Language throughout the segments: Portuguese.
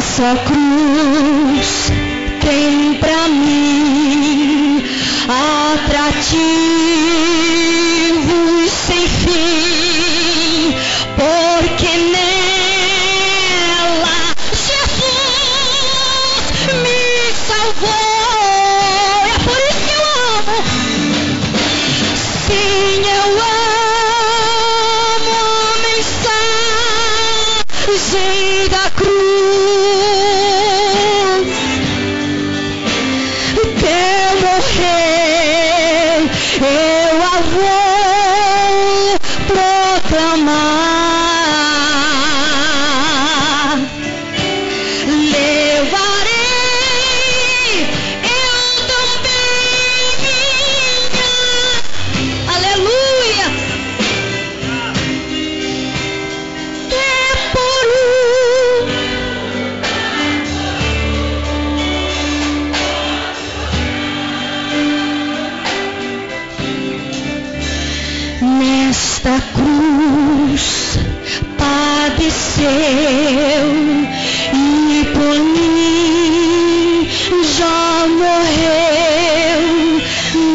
Essa cruz tem pra mim atrativos sem fim, porque nela Jesus me salvou. É por isso que eu amo. Sim, eu amo a mensagem da cruz. Eu a vou proclamar, levarei eu também minha, aleluia, nesta cruz padeceu e por mim já morreu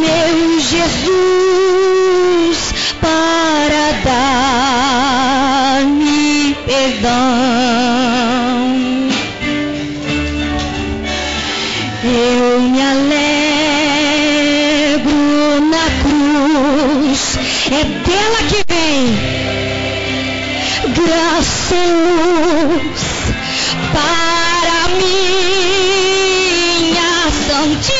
meu Jesus para dar-me perdão. Eu me alegro na cruz, é dela que vem graça e luz para minha santificação.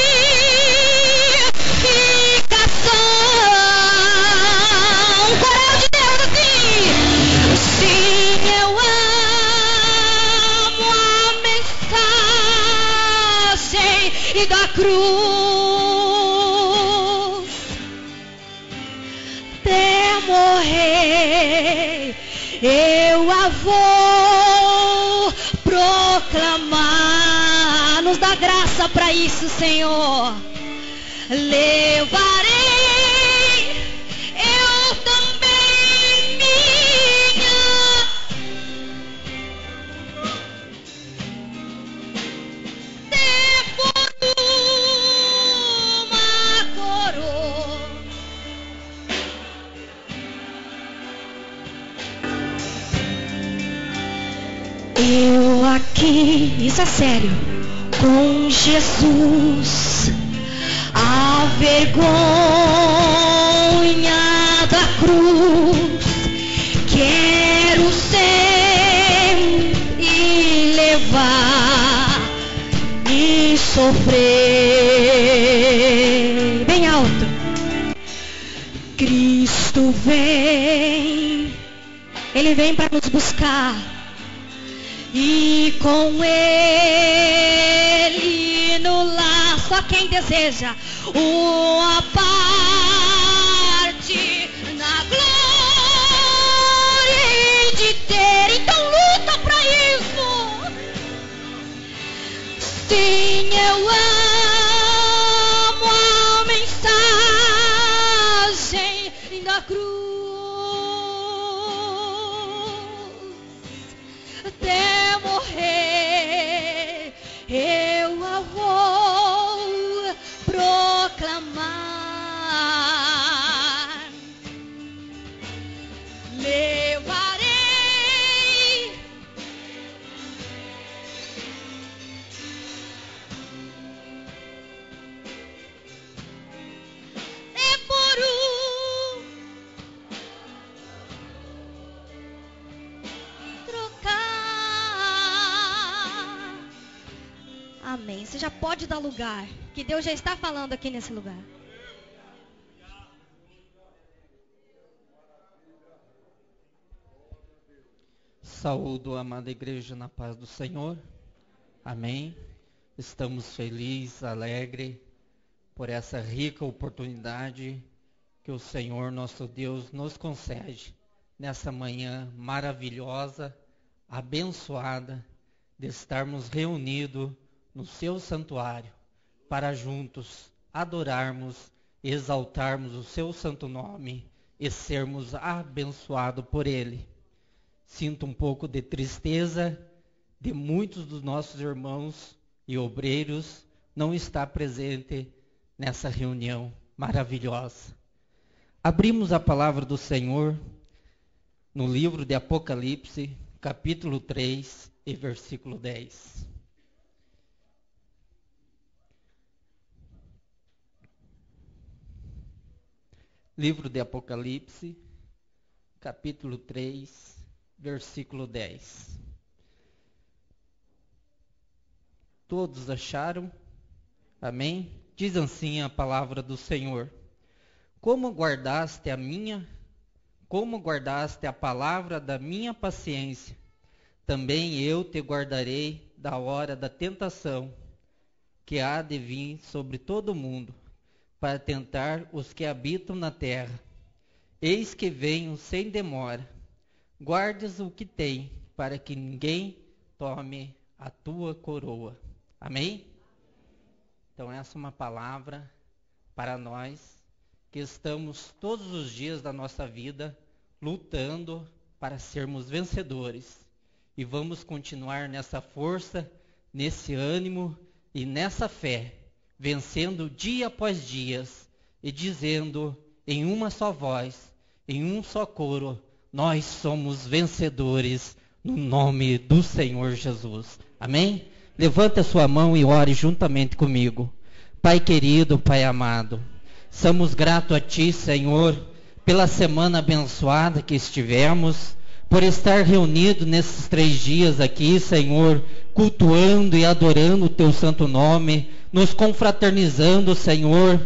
Coral de Deus assim. Sim, eu amo a mensagem da cruz. Até morrer eu a vou proclamar. Nos dá graça para isso, Senhor. Levarei eu também minha, por uma coroa. Eu aqui, isso é sério, com Jesus, a vergonha da cruz, quero sempre levar e sofrer. Bem alto. Cristo vem, Ele vem para nos buscar. E com Ele no lar, só quem deseja uma parte na glória de ter. Então luta para isso. Sim, eu amo a mensagem da cruz. Até morrer eu a vou proclamar, levarei por trocar. Amém. Você já pode dar lugar, que Deus já está falando aqui nesse lugar. Saúdo a amada igreja na paz do Senhor. Amém. Estamos felizes, alegres por essa rica oportunidade que o Senhor nosso Deus nos concede nessa manhã maravilhosa, abençoada, de estarmos reunidos no seu santuário para juntos adorarmos, exaltarmos o seu santo nome e sermos abençoados por ele. Sinto um pouco de tristeza de muitos dos nossos irmãos e obreiros não está presente nessa reunião maravilhosa. Abrimos a palavra do Senhor no livro de Apocalipse, capítulo 3 e versículo 10. Livro de Apocalipse, capítulo 3, versículo 10. Todos acharam? Amém? Diz assim a palavra do Senhor. Como guardaste a palavra da minha paciência, também eu te guardarei da hora da tentação, que há de vir sobre todo o mundo, para tentar os que habitam na terra. Eis que venho sem demora. Guardes o que tem, para que ninguém tome a tua coroa. Amém? Então essa é uma palavra para nós que estamos todos os dias da nossa vida lutando para sermos vencedores. E vamos continuar nessa força, nesse ânimo e nessa fé, vencendo dia após dia e dizendo em uma só voz, em um só coro, nós somos vencedores no nome do Senhor Jesus. Amém? Levante a sua mão e ore juntamente comigo. Pai querido, Pai amado, somos gratos a Ti, Senhor, pela semana abençoada que estivemos, por estar reunido nesses 3 dias aqui, Senhor, cultuando e adorando o Teu santo nome, nos confraternizando, Senhor,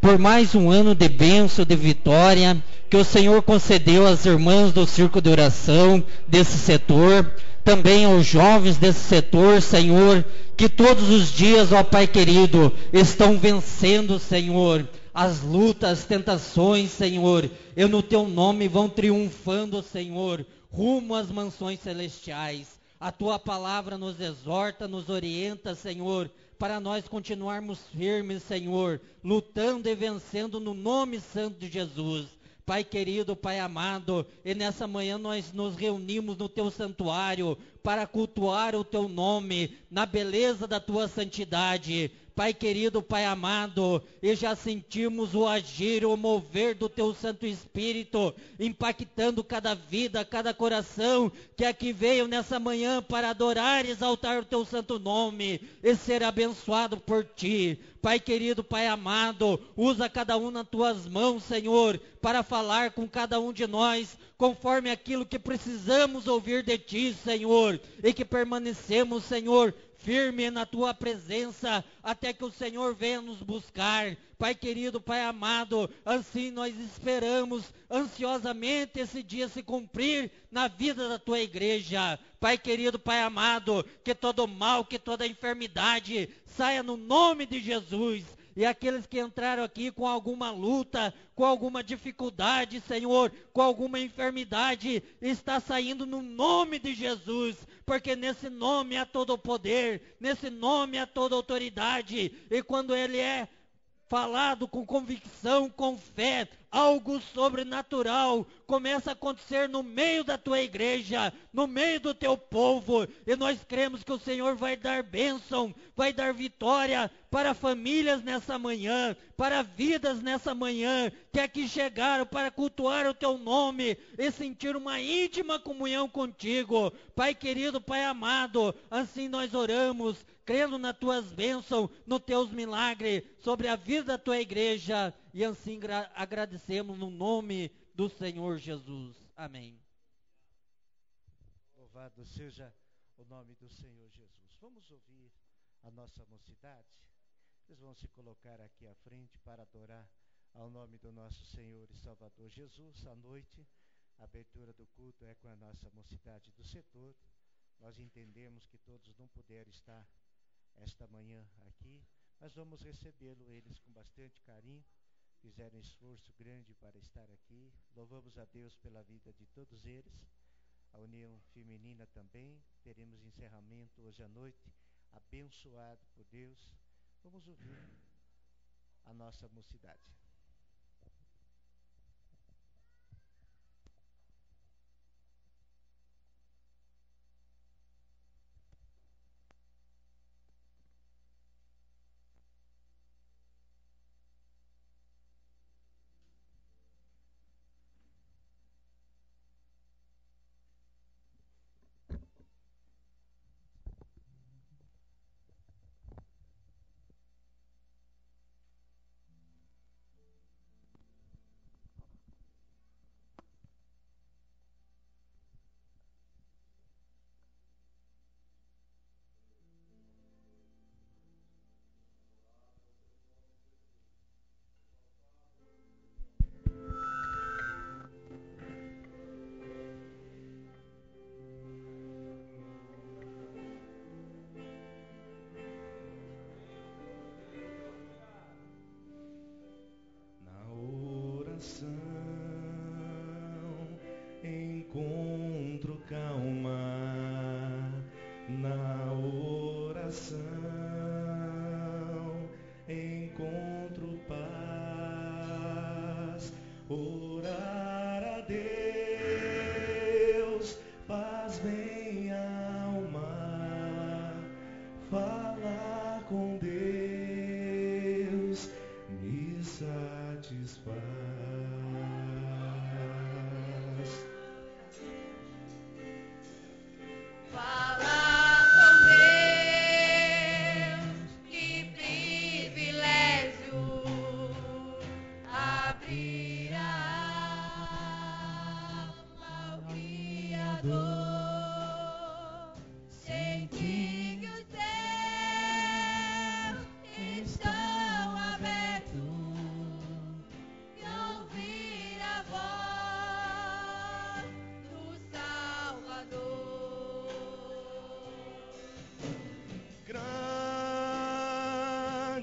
por mais um ano de bênção, de vitória, que o Senhor concedeu às irmãs do Círculo de Oração desse setor, também aos jovens desse setor, Senhor, que todos os dias, ó Pai querido, estão vencendo, Senhor, as lutas, as tentações, Senhor, e no Teu nome vão triunfando, Senhor, rumo às mansões celestiais. A Tua palavra nos exorta, nos orienta, Senhor, para nós continuarmos firmes, Senhor, lutando e vencendo no nome santo de Jesus. Pai querido, Pai amado, e nessa manhã nós nos reunimos no Teu santuário para cultuar o Teu nome, na beleza da Tua santidade. Pai querido, Pai amado, e já sentimos o agir, o mover do Teu Santo Espírito, impactando cada vida, cada coração que aqui veio nessa manhã para adorar e exaltar o Teu santo nome e ser abençoado por Ti. Pai querido, Pai amado, usa cada um nas Tuas mãos, Senhor, para falar com cada um de nós, conforme aquilo que precisamos ouvir de Ti, Senhor, e que permanecemos, Senhor, firme na Tua presença, até que o Senhor venha nos buscar. Pai querido, Pai amado, assim nós esperamos ansiosamente esse dia se cumprir na vida da Tua igreja. Pai querido, Pai amado, que todo mal, que toda enfermidade saia no nome de Jesus. E aqueles que entraram aqui com alguma luta, com alguma dificuldade, Senhor, com alguma enfermidade, está saindo no nome de Jesus, porque nesse nome há todo o poder, nesse nome há toda a autoridade, e quando Ele é falado com convicção, com fé, algo sobrenatural começa a acontecer no meio da Tua igreja, no meio do Teu povo, e nós cremos que o Senhor vai dar bênção, vai dar vitória para famílias nessa manhã, para vidas nessa manhã, que aqui chegaram para cultuar o Teu nome e sentir uma íntima comunhão contigo. Pai querido, Pai amado, assim nós oramos, crendo nas Tuas bênçãos, nos Teus milagres, sobre a vida da Tua igreja, e assim agradecemos no nome do Senhor Jesus. Amém. Louvado seja o nome do Senhor Jesus. Vamos ouvir a nossa mocidade. Eles vão se colocar aqui à frente para adorar ao nome do nosso Senhor e Salvador Jesus. À noite, a abertura do culto é com a nossa mocidade do setor. Nós entendemos que todos não puderam estar esta manhã aqui, mas vamos recebê-lo, eles com bastante carinho, fizeram um esforço grande para estar aqui. Louvamos a Deus pela vida de todos eles. A união feminina também, teremos encerramento hoje à noite, abençoado por Deus. Vamos ouvir a nossa mocidade.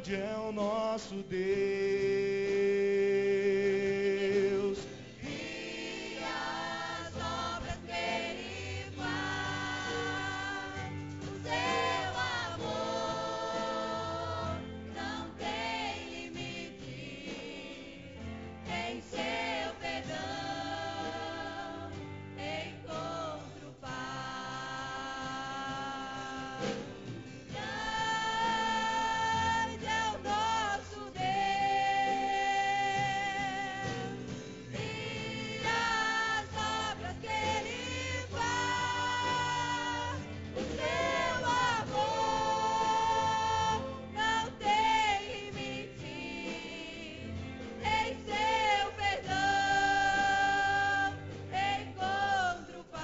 grande é o nosso Deus. E as obras que Ele faz, o seu amor não tem limite, em seu perdão encontro paz. Grande é o nosso Deus, e as obras que Ele faz, o seu amor não tem limite, em seu perdão encontro paz.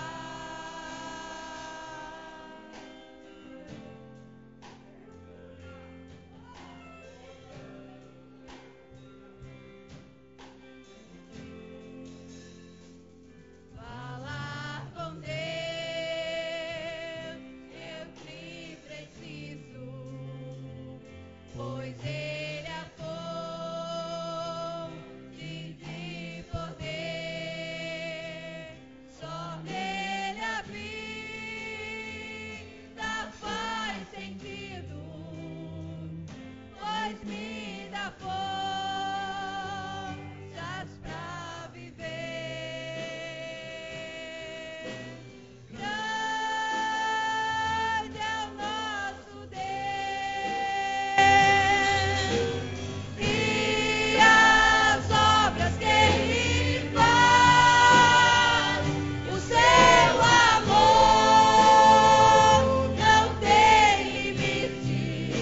Falar com Deus, eu te preciso, pois Ele é a fonte de poder. Só nele a vida faz sentido, pois me dá forças pra viver. Grande é o nosso Deus, e as obras que Ele faz, o seu amor não tem limite,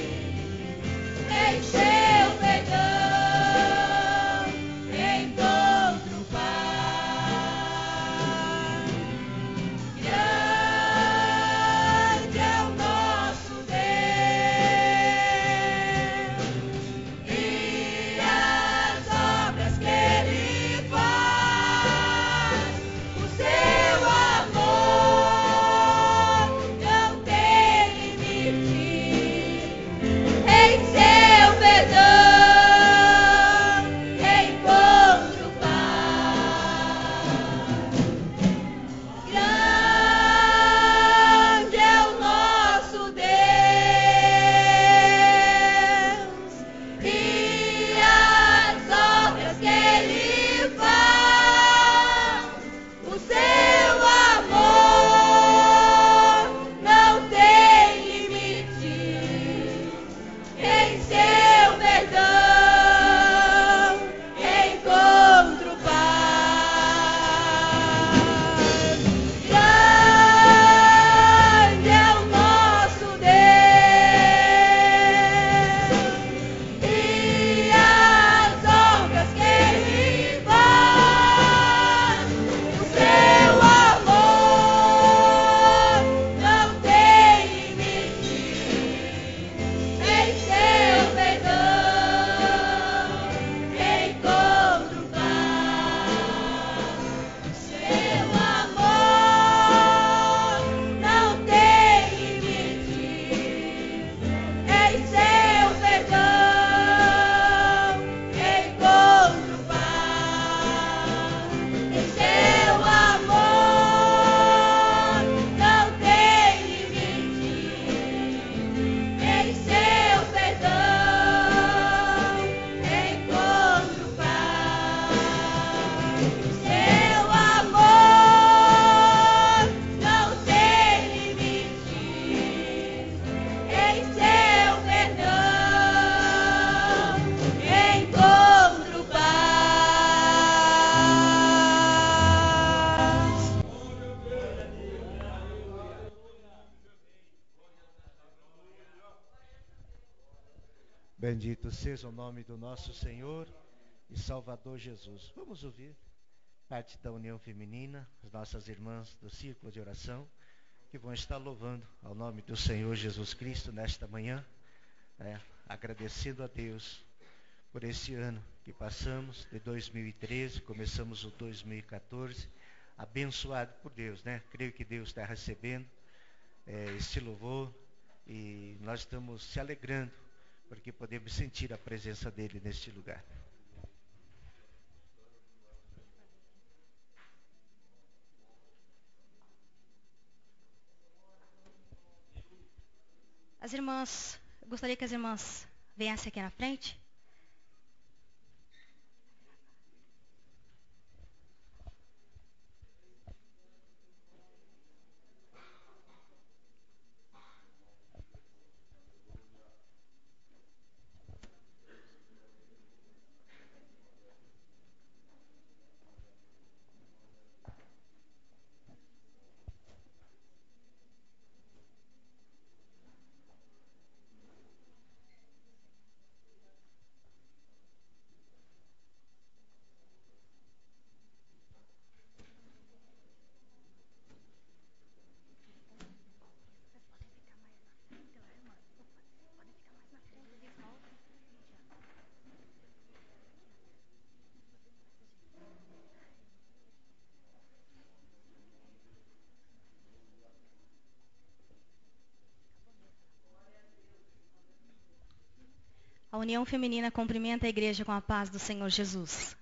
em seu perdão encontro paz. Grande é o nosso Deus, e as obras que Ele faz, o seu amor não tem limite, em seu perdão encontro paz. Grande é o nosso Deus, e as obras que Ele faz, o seu amor não tem limite, em seu perdão encontro paz. Grande é o nosso Deus, e as obras que Ele faz, o seu amor não tem limite, em seu perdão encontro paz. Seu amor não tem limite, em seu perdão encontro paz. Em seu amor não tem limite, em seu perdão encontro paz. Seu amor não tem limite, em seu perdão encontro paz. Bendito seja o nome do nosso Senhor e Salvador Jesus. Vamos ouvir parte da União Feminina, as nossas irmãs do Círculo de Oração, que vão estar louvando ao nome do Senhor Jesus Cristo nesta manhã, agradecendo a Deus por esse ano que passamos, de 2013, começamos o 2014, abençoado por Deus, né? Creio que Deus está recebendo este louvor e nós estamos se alegrando porque podemos sentir a presença dele neste lugar. As irmãs, eu gostaria que as irmãs viessem aqui na frente. A União Feminina cumprimenta a igreja com a paz do Senhor Jesus.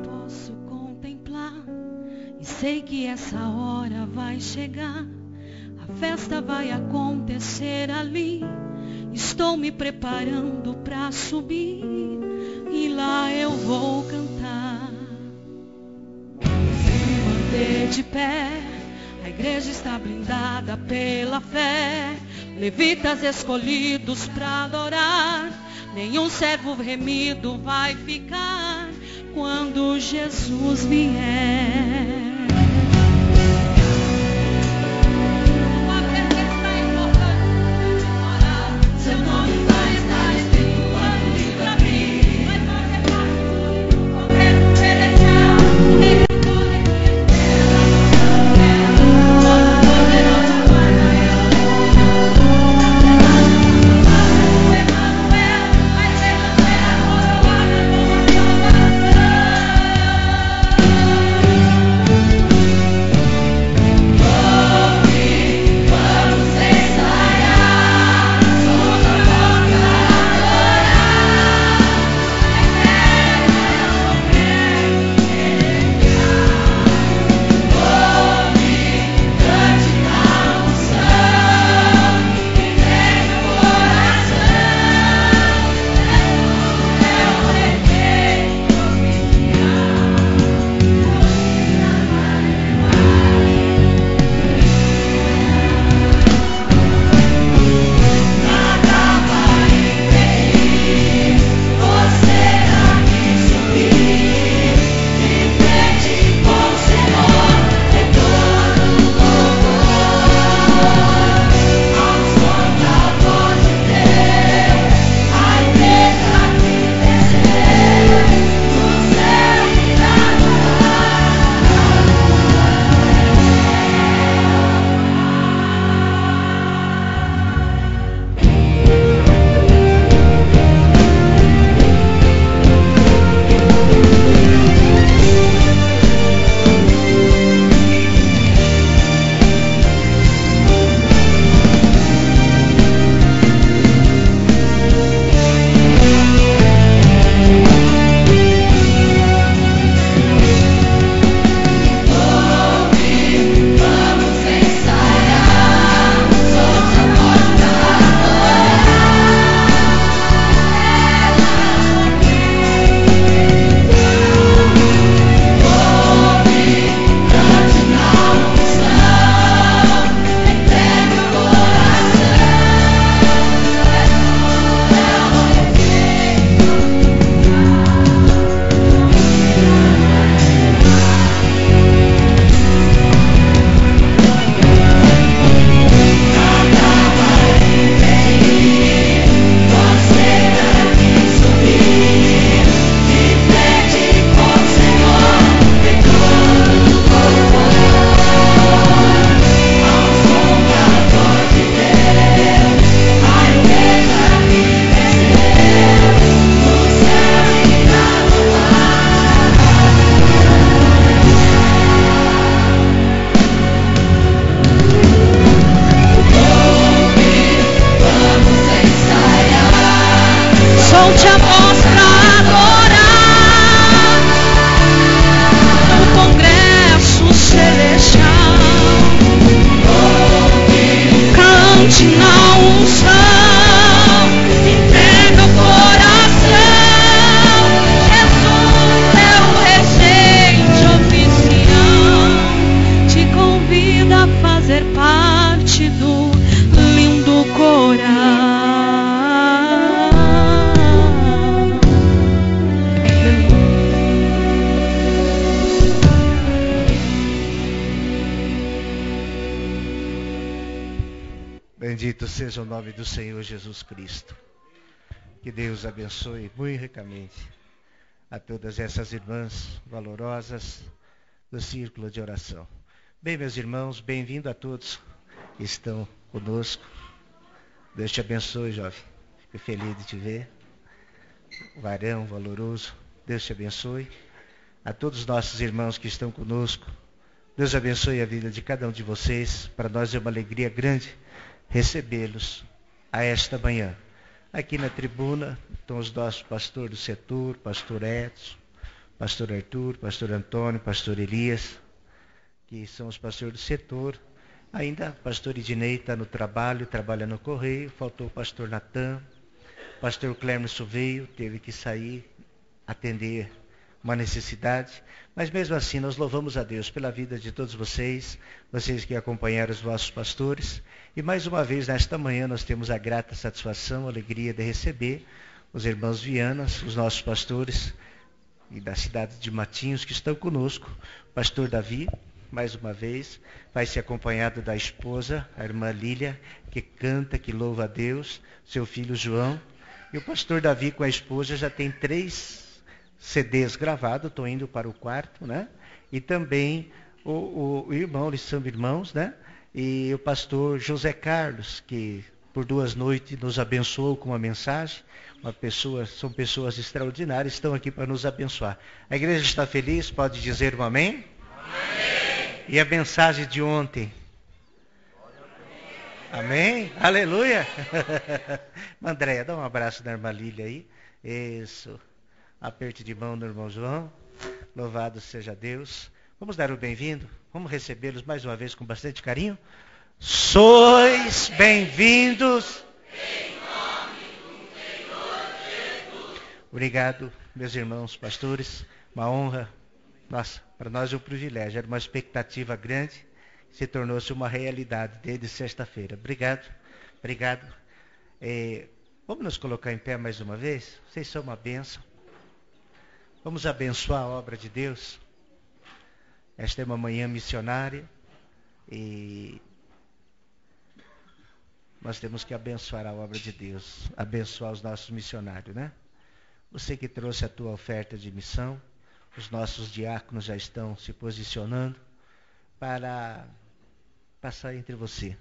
Posso contemplar e sei que essa hora vai chegar. A festa vai acontecer ali. Estou me preparando para subir e lá eu vou cantar. Se manter de pé, a igreja está blindada pela fé. Levitas escolhidos para adorar. Nenhum servo remido vai ficar quando Jesus vier. Seu nome vai estar escrito lá no livro abrir. Vai fazer parte do governo celestial. Bendito seja o nome do Senhor Jesus Cristo. Que Deus abençoe muito ricamente a todas essas irmãs valorosas do círculo de oração. Bem, meus irmãos, bem-vindo a todos que estão conosco. Deus te abençoe, jovem. Fico feliz de te ver. Varão valoroso, Deus te abençoe. A todos os nossos irmãos que estão conosco, Deus abençoe a vida de cada um de vocês. Para nós é uma alegria grande recebê-los a esta manhã. Aqui na tribuna estão os nossos pastores do setor, pastor Edson, pastor Arthur, pastor Antônio, pastor Elias, que são os pastores do setor. Ainda o pastor Idinei está no trabalho, trabalha no correio. Faltou o pastor Natan, pastor Clemerson veio, teve que sair, atender uma necessidade, mas mesmo assim nós louvamos a Deus pela vida de todos vocês que acompanharam os nossos pastores, e mais uma vez nesta manhã nós temos a grata satisfação, a alegria de receber os irmãos Vianas, os nossos pastores e da cidade de Matinhos que estão conosco. O pastor Davi, mais uma vez, vai ser acompanhado da esposa, a irmã Lília, que canta, que louva a Deus, seu filho João, e o pastor Davi com a esposa já tem 3 CDs gravados, estou indo para o 4, né? E também o irmão, eles são irmãos, né? E o pastor José Carlos, que por 2 noites nos abençoou com uma mensagem. São pessoas extraordinárias, estão aqui para nos abençoar. A igreja está feliz? Pode dizer um amém? Amém. E a mensagem de ontem? Amém? Aleluia! Andréia, dá um abraço na irmã Lília aí. Isso. Aperte de mão no irmão João. Louvado seja Deus. Vamos dar o bem-vindo. Vamos recebê-los mais uma vez com bastante carinho. Sois bem-vindos em nome do Senhor Jesus. Obrigado, meus irmãos pastores. Uma honra. Nossa, para nós é um privilégio. Era uma expectativa grande. Se tornou-se uma realidade desde sexta-feira. Obrigado. Obrigado. Vamos nos colocar em pé mais uma vez? Vocês são uma bênção. Vamos abençoar a obra de Deus. Esta é uma manhã missionária e nós temos que abençoar a obra de Deus, abençoar os nossos missionários, né? Você que trouxe a tua oferta de missão, os nossos diáconos já estão se posicionando para passar entre você.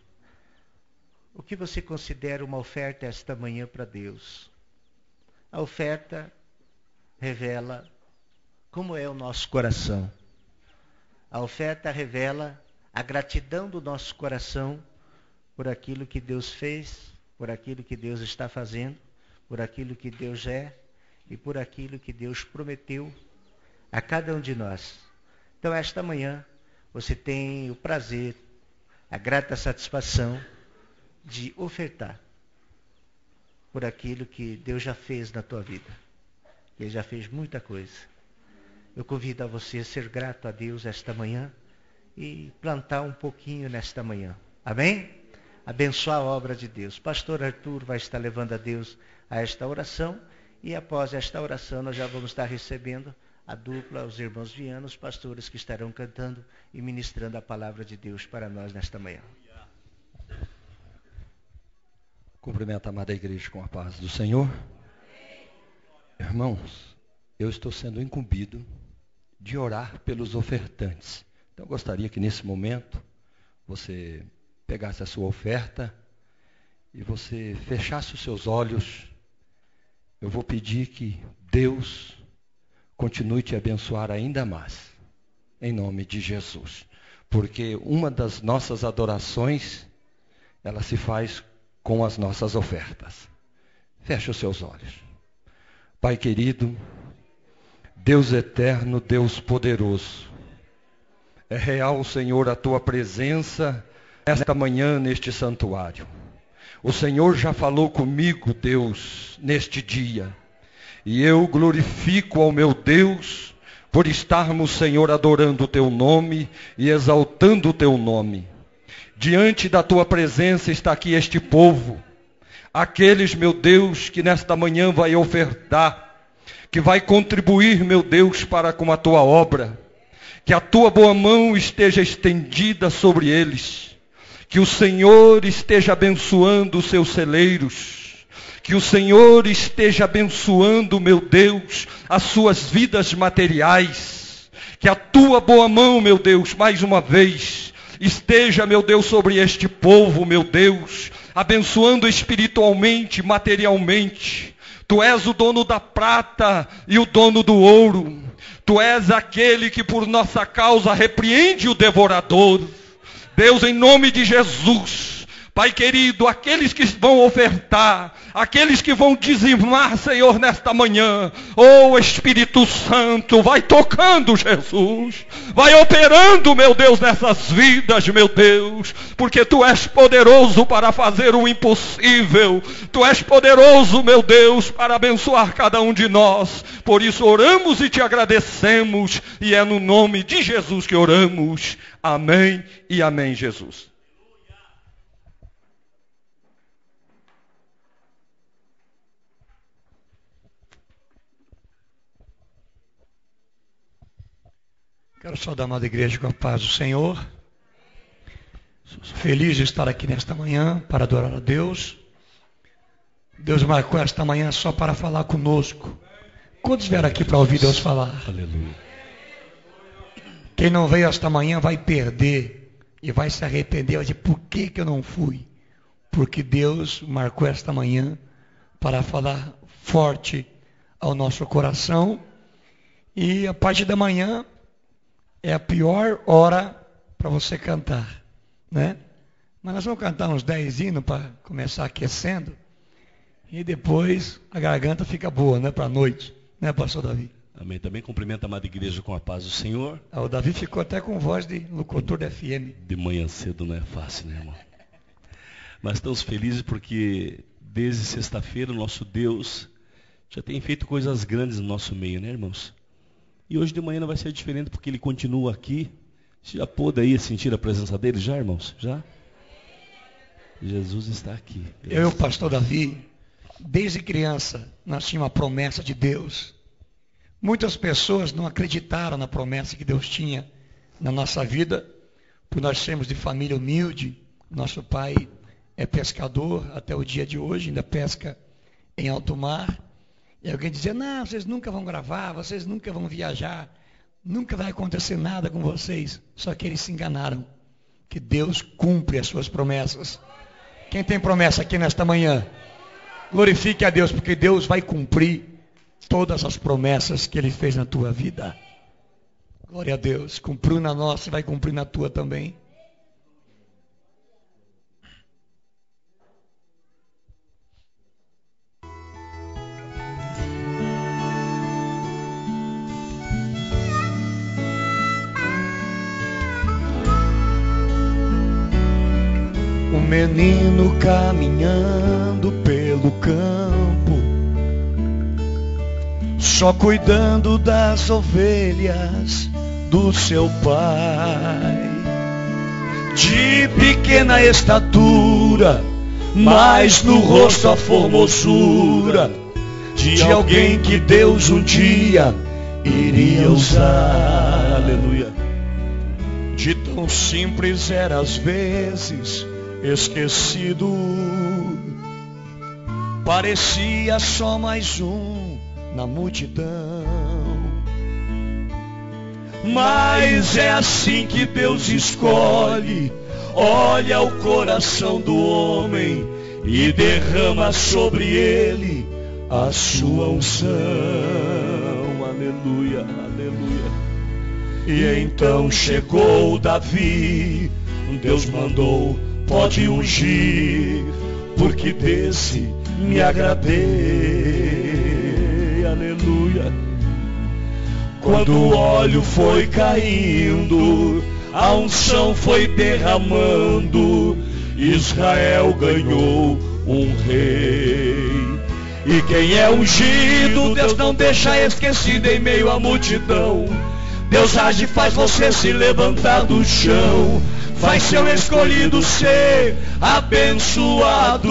O que você considera uma oferta esta manhã para Deus? A oferta revela como é o nosso coração. A oferta revela a gratidão do nosso coração por aquilo que Deus fez, por aquilo que Deus está fazendo, por aquilo que Deus é e por aquilo que Deus prometeu a cada um de nós. Então, esta manhã, você tem o prazer, a grata satisfação de ofertar por aquilo que Deus já fez na tua vida. Ele já fez muita coisa. Eu convido a você a ser grato a Deus esta manhã e plantar um pouquinho nesta manhã. Amém? Abençoar a obra de Deus. Pastor Arthur vai estar levando a Deus a esta oração e após esta oração nós já vamos estar recebendo a dupla, os irmãos Vianos, os pastores que estarão cantando e ministrando a palavra de Deus para nós nesta manhã. Cumprimento a amada igreja com a paz do Senhor. Irmãos, eu estou sendo incumbido de orar pelos ofertantes. Então eu gostaria que nesse momento você pegasse a sua oferta e você fechasse os seus olhos. Eu vou pedir que Deus continue te abençoar ainda mais, em nome de Jesus. Porque uma das nossas adorações, ela se faz com as nossas ofertas. Feche os seus olhos. Pai querido, Deus eterno, Deus poderoso, é real, Senhor, a tua presença esta manhã neste santuário. O Senhor já falou comigo, Deus, neste dia. E eu glorifico ao meu Deus por estarmos, Senhor, adorando o teu nome e exaltando o teu nome. Diante da tua presença está aqui este povo. Aqueles, meu Deus, que nesta manhã vai ofertar, que vai contribuir, meu Deus, para com a tua obra. Que a tua boa mão esteja estendida sobre eles. Que o Senhor esteja abençoando os seus celeiros. Que o Senhor esteja abençoando, meu Deus, as suas vidas materiais. Que a tua boa mão, meu Deus, mais uma vez, esteja, meu Deus, sobre este povo, meu Deus, abençoando espiritualmente, materialmente. Tu és o dono da prata e o dono do ouro. Tu és aquele que por nossa causa repreende o devorador. Deus, em nome de Jesus, Pai querido, aqueles que vão ofertar, aqueles que vão dizimar, Senhor, nesta manhã, oh Espírito Santo, vai tocando, Jesus, vai operando, meu Deus, nessas vidas, meu Deus, porque Tu és poderoso para fazer o impossível, Tu és poderoso, meu Deus, para abençoar cada um de nós. Por isso oramos e Te agradecemos, e é no nome de Jesus que oramos. Amém e amém, Jesus. Quero saudar a amada igreja com a paz do Senhor. Sou feliz de estar aqui nesta manhã para adorar a Deus. Deus marcou esta manhã só para falar conosco. Quantos vieram aqui para ouvir Deus falar? Aleluia. Quem não veio esta manhã vai perder e vai se arrepender de por que eu não fui. Porque Deus marcou esta manhã para falar forte ao nosso coração. E a parte da manhã é a pior hora para você cantar, né? Mas nós vamos cantar uns 10 hinos para começar aquecendo. E depois a garganta fica boa, né? Para a noite, né, pastor Davi? Amém. Também cumprimento a amada igreja com a paz do Senhor. O Davi ficou até com voz de locutor da FM. De manhã cedo não é fácil, né, irmão? Mas estamos felizes porque desde sexta-feira o nosso Deus já tem feito coisas grandes no nosso meio, né, irmãos? E hoje de manhã não vai ser diferente porque Ele continua aqui. Você já pôde aí sentir a presença dEle já, irmãos? Já? Jesus está aqui. Eu e o pastor Davi, desde criança, nós tínhamos uma promessa de Deus. Muitas pessoas não acreditaram na promessa que Deus tinha na nossa vida, por nós sermos de família humilde. Nosso pai é pescador até o dia de hoje, ainda pesca em alto mar. E alguém dizia, não, vocês nunca vão gravar, vocês nunca vão viajar, nunca vai acontecer nada com vocês. Só que eles se enganaram, que Deus cumpre as suas promessas. Quem tem promessa aqui nesta manhã? Glorifique a Deus, porque Deus vai cumprir todas as promessas que Ele fez na tua vida. Glória a Deus. Cumpriu na nossa e vai cumprir na tua também. Um menino caminhando pelo campo, só cuidando das ovelhas do seu pai. De pequena estatura, mas no rosto a formosura de alguém que Deus um dia iria usar. Aleluia. De tão simples era às vezes esquecido, parecia só mais um na multidão. Mas é assim que Deus escolhe, olha o coração do homem e derrama sobre ele a sua unção. Aleluia, aleluia. E então chegou Davi, Deus mandou, pode ungir, porque desse me agradei. Aleluia. Quando o óleo foi caindo, a unção foi derramando, Israel ganhou um rei. E quem é ungido, Deus não deixa esquecido em meio à multidão. Deus age e faz você se levantar do chão, faz seu escolhido ser abençoado.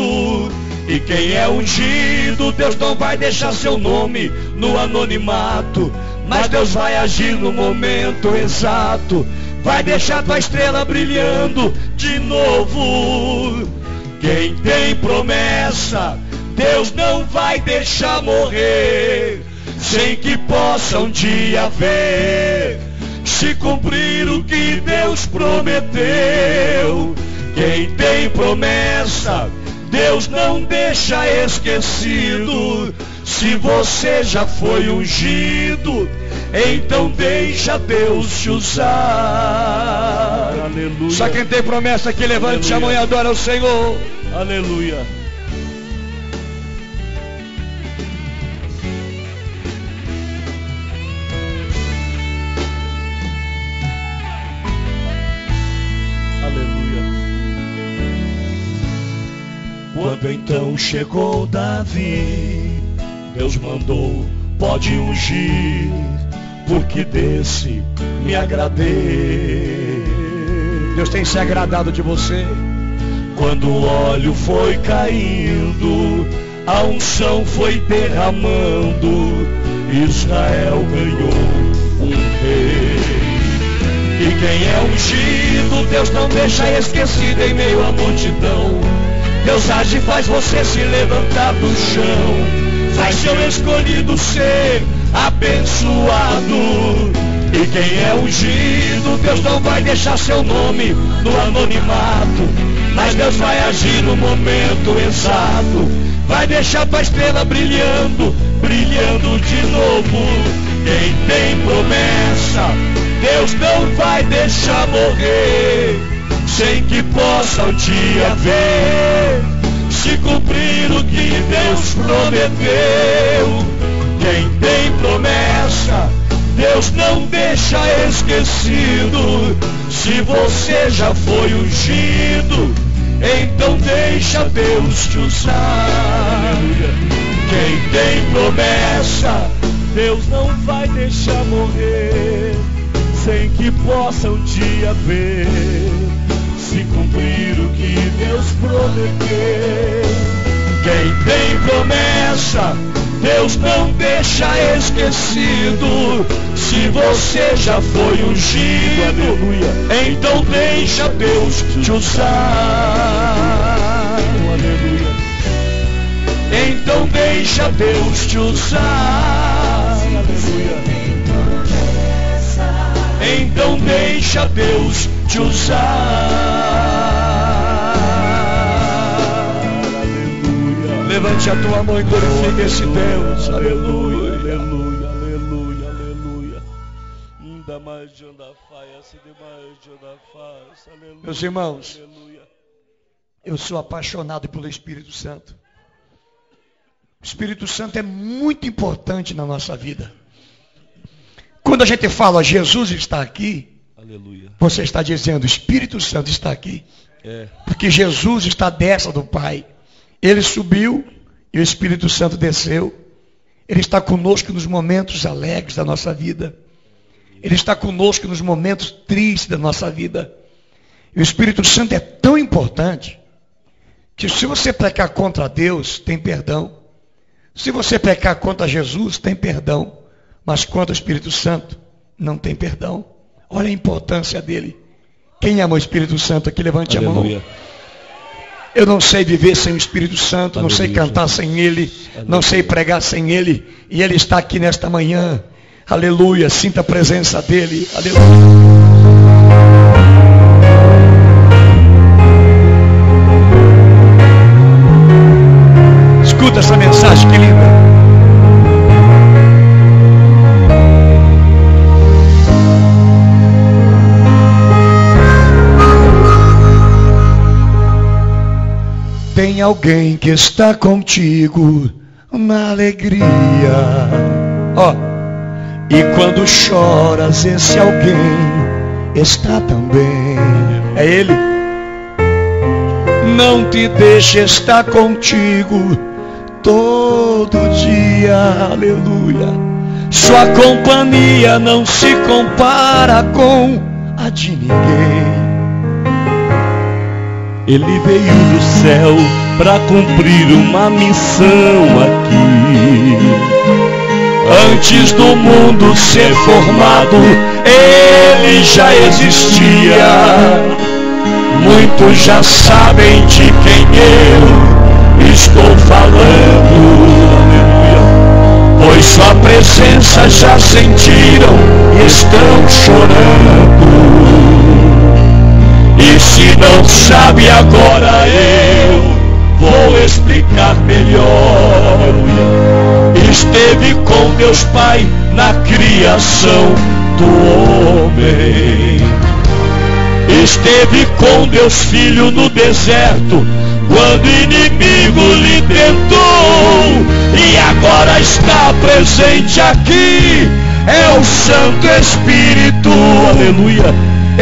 E quem é ungido, Deus não vai deixar seu nome no anonimato, mas Deus vai agir no momento exato, vai deixar tua estrela brilhando de novo. Quem tem promessa, Deus não vai deixar morrer, sem que possa um dia ver se cumprir o que Deus prometeu. Quem tem promessa, Deus não deixa esquecido. Se você já foi ungido, então deixa Deus te usar. Aleluia. Só quem tem promessa que levante a mão e adora o Senhor. Aleluia. Quando então chegou Davi, Deus mandou, pode ungir, porque desse me agradei. Deus tem se agradado de você. Quando o óleo foi caindo, a unção foi derramando, Israel ganhou um rei. E quem é ungido, Deus não deixa esquecido em meio à multidão. Deus age e faz você se levantar do chão, faz seu escolhido ser abençoado. E quem é ungido, Deus não vai deixar seu nome no anonimato, mas Deus vai agir no momento exato, vai deixar tua estrela brilhando, brilhando de novo. Quem tem promessa, Deus não vai deixar morrer, sem que possa um dia ver se cumprir o que Deus prometeu. Quem tem promessa, Deus não deixa esquecido. Se você já foi ungido, então deixa Deus te usar. Quem tem promessa, Deus não vai deixar morrer, sem que possa um dia ver se cumprir o que Deus prometeu. Quem tem promessa, Deus não deixa esquecido. Se você já foi ungido, aleluia, então deixa Deus te usar. Aleluia. Então deixa Deus te usar. Aleluia. Então deixa Deus te usar. Aleluia. Levante a tua mão e glorifique esse Deus. Aleluia, aleluia, aleluia, aleluia. Ainda mais de andar faz, demais de andar faz. Aleluia. Meus irmãos, aleluia. Eu sou apaixonado pelo Espírito Santo. O Espírito Santo é muito importante na nossa vida. Quando a gente fala Jesus está aqui, aleluia, você está dizendo o Espírito Santo está aqui. Porque Jesus está à destra do Pai. Ele subiu e o Espírito Santo desceu. Ele está conosco nos momentos alegres da nossa vida. Ele está conosco nos momentos tristes da nossa vida. E o Espírito Santo é tão importante que se você pecar contra Deus, tem perdão. Se você pecar contra Jesus, tem perdão. Mas contra o Espírito Santo, não tem perdão. Olha a importância dele. Quem ama o Espírito Santo aqui, levante aleluia. A mão. Eu não sei viver sem o Espírito Santo, aleluia, não sei cantar sem ele, aleluia, não sei pregar sem ele. E ele está aqui nesta manhã. Aleluia, sinta a presença dele. Aleluia. Escuta essa mensagem, que linda. Tem alguém que está contigo na alegria. E quando choras, esse alguém está também. É ele. Não te deixe estar contigo todo dia. Aleluia. Sua companhia não se compara com a de ninguém. Ele veio do céu para cumprir uma missão aqui. Antes do mundo ser formado, ele já existia. Muitos já sabem de quem eu estou falando. Aleluia. Pois sua presença já sentiram e estão chorando. E se não sabe agora, eu vou explicar melhor. Esteve com Deus Pai na criação do homem. Esteve com Deus Filho no deserto, quando o inimigo lhe tentou. E agora está presente aqui, é o Santo Espírito. Aleluia.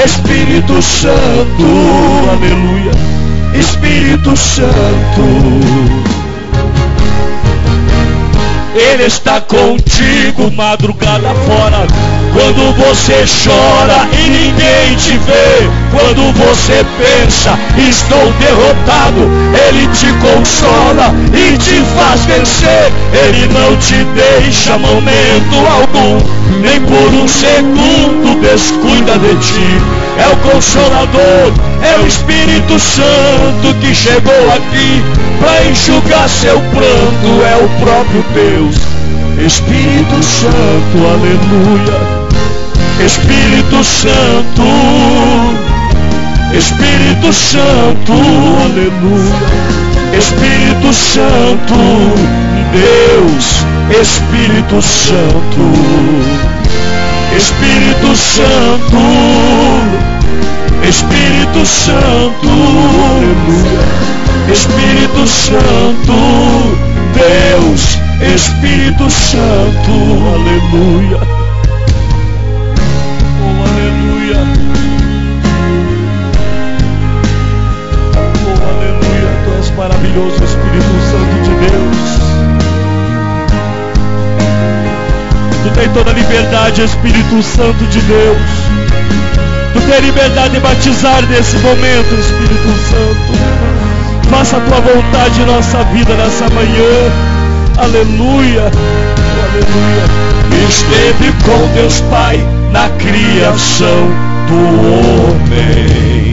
Espírito Santo. Aleluia. Espírito Santo. Ele está contigo madrugada fora, quando você chora e ninguém te vê, quando você pensa, estou derrotado, Ele te consola e te faz vencer. Ele não te deixa momento algum, nem por um segundo descuida de ti. É o Consolador, é o Espírito Santo que chegou aqui para enxugar seu pranto, é o próprio Deus. Espírito Santo, aleluia. Espírito Santo, Espírito Santo, aleluia. Espírito Santo, Deus, Espírito Santo, Espírito Santo, Espírito Santo, aleluia. Espírito Santo, Deus, Espírito Santo, aleluia. Oh, aleluia. Oh, aleluia. Tu és maravilhoso, Espírito Santo de Deus. Tu tem toda a liberdade, Espírito Santo de Deus. Tu tem liberdade de batizar nesse momento, Espírito Santo. Faça a tua vontade em nossa vida nessa manhã. Aleluia. Aleluia. Esteve com Deus Pai na criação do homem.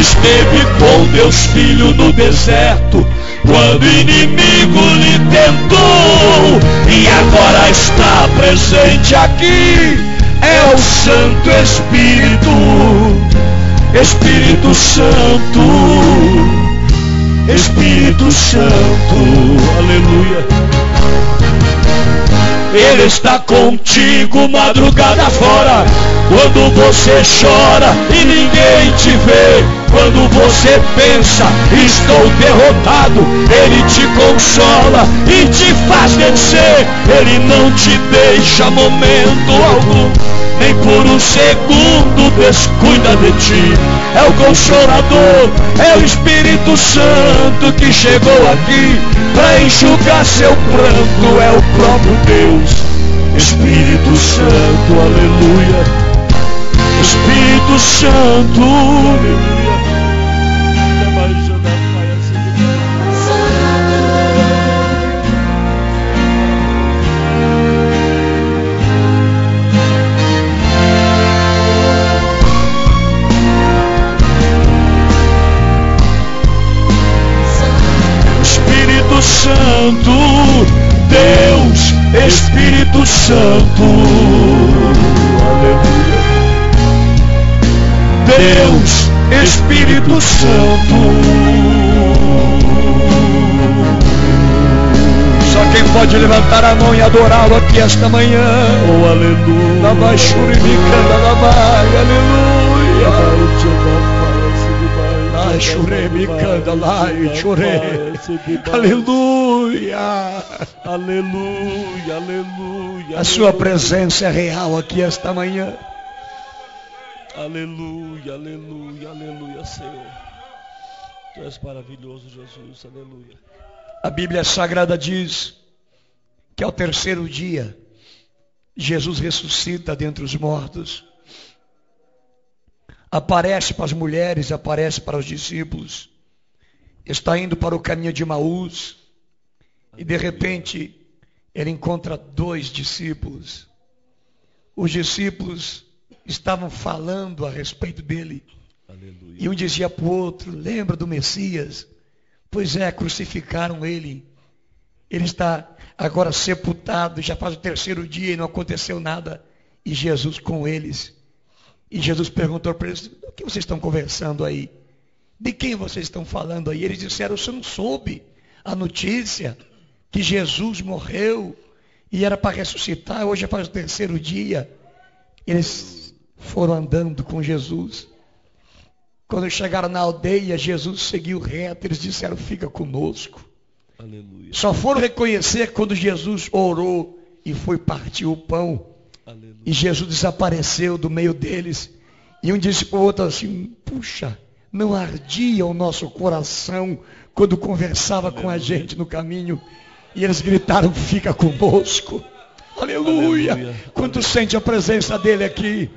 Esteve com Deus Filho no deserto, quando o inimigo lhe tentou. E agora está presente aqui, é o Santo Espírito. Espírito Santo, Espírito Santo, aleluia. Ele está contigo madrugada fora, quando você chora e ninguém te vê, quando você pensa, estou derrotado, Ele te consola e te faz vencer. Ele não te deixa momento algum, nem por um segundo descuida de ti. É o Consolador, é o Espírito Santo que chegou aqui para enxugar seu pranto, é o próprio Deus. Espírito Santo, aleluia. Espírito Santo, aleluia. Santo, Deus, Espírito Santo, aleluia. Deus, Espírito Santo. Só quem pode levantar a mão e adorá-lo aqui esta manhã. Oh, aleluia. Labaxuribicanda, labai, aleluia. Churemicanda lá e chorei. Aleluia. Aleluia, aleluia. A sua presença é real aqui esta manhã. Aleluia, aleluia, aleluia, Senhor. Tu és maravilhoso, Jesus, aleluia. A Bíblia Sagrada diz que ao terceiro dia Jesus ressuscita dentre os mortos. Aparece para as mulheres, aparece para os discípulos. Está indo para o caminho de Emaús. E de repente, ele encontra 2 discípulos. Os discípulos estavam falando a respeito dele. Aleluia. E um dizia para o outro: lembra do Messias? Pois é, crucificaram ele. Ele está agora sepultado, já faz o 3º dia e não aconteceu nada. E Jesus com eles. E Jesus perguntou para eles: o que vocês estão conversando aí? De quem vocês estão falando aí? Eles disseram: você não soube a notícia que Jesus morreu e era para ressuscitar, hoje já faz o 3º dia. Eles foram andando com Jesus. Quando chegaram na aldeia, Jesus seguiu reto. Eles disseram: fica conosco. Aleluia. Só foram reconhecer quando Jesus orou e foi partir o pão. Aleluia. E Jesus desapareceu do meio deles. E um disse para o outro assim: puxa, não ardia o nosso coração quando conversava com a gente no caminho? E eles gritaram: fica conosco. Aleluia. Aleluia. Quando sente a presença dele aqui,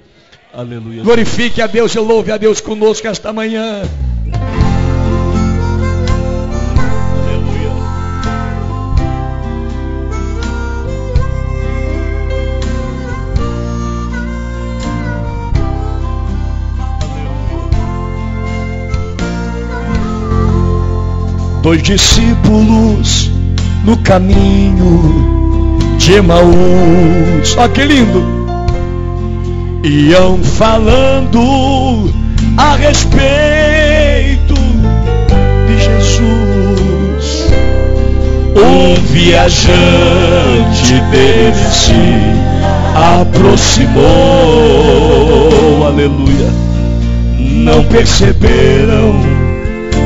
Aleluia. glorifique a Deus e louve a Deus conosco esta manhã. Aleluia. Dois discípulos no caminho de Emaús, ó que lindo, iam falando a respeito de Jesus. Um viajante dele se aproximou. Aleluia. Não perceberam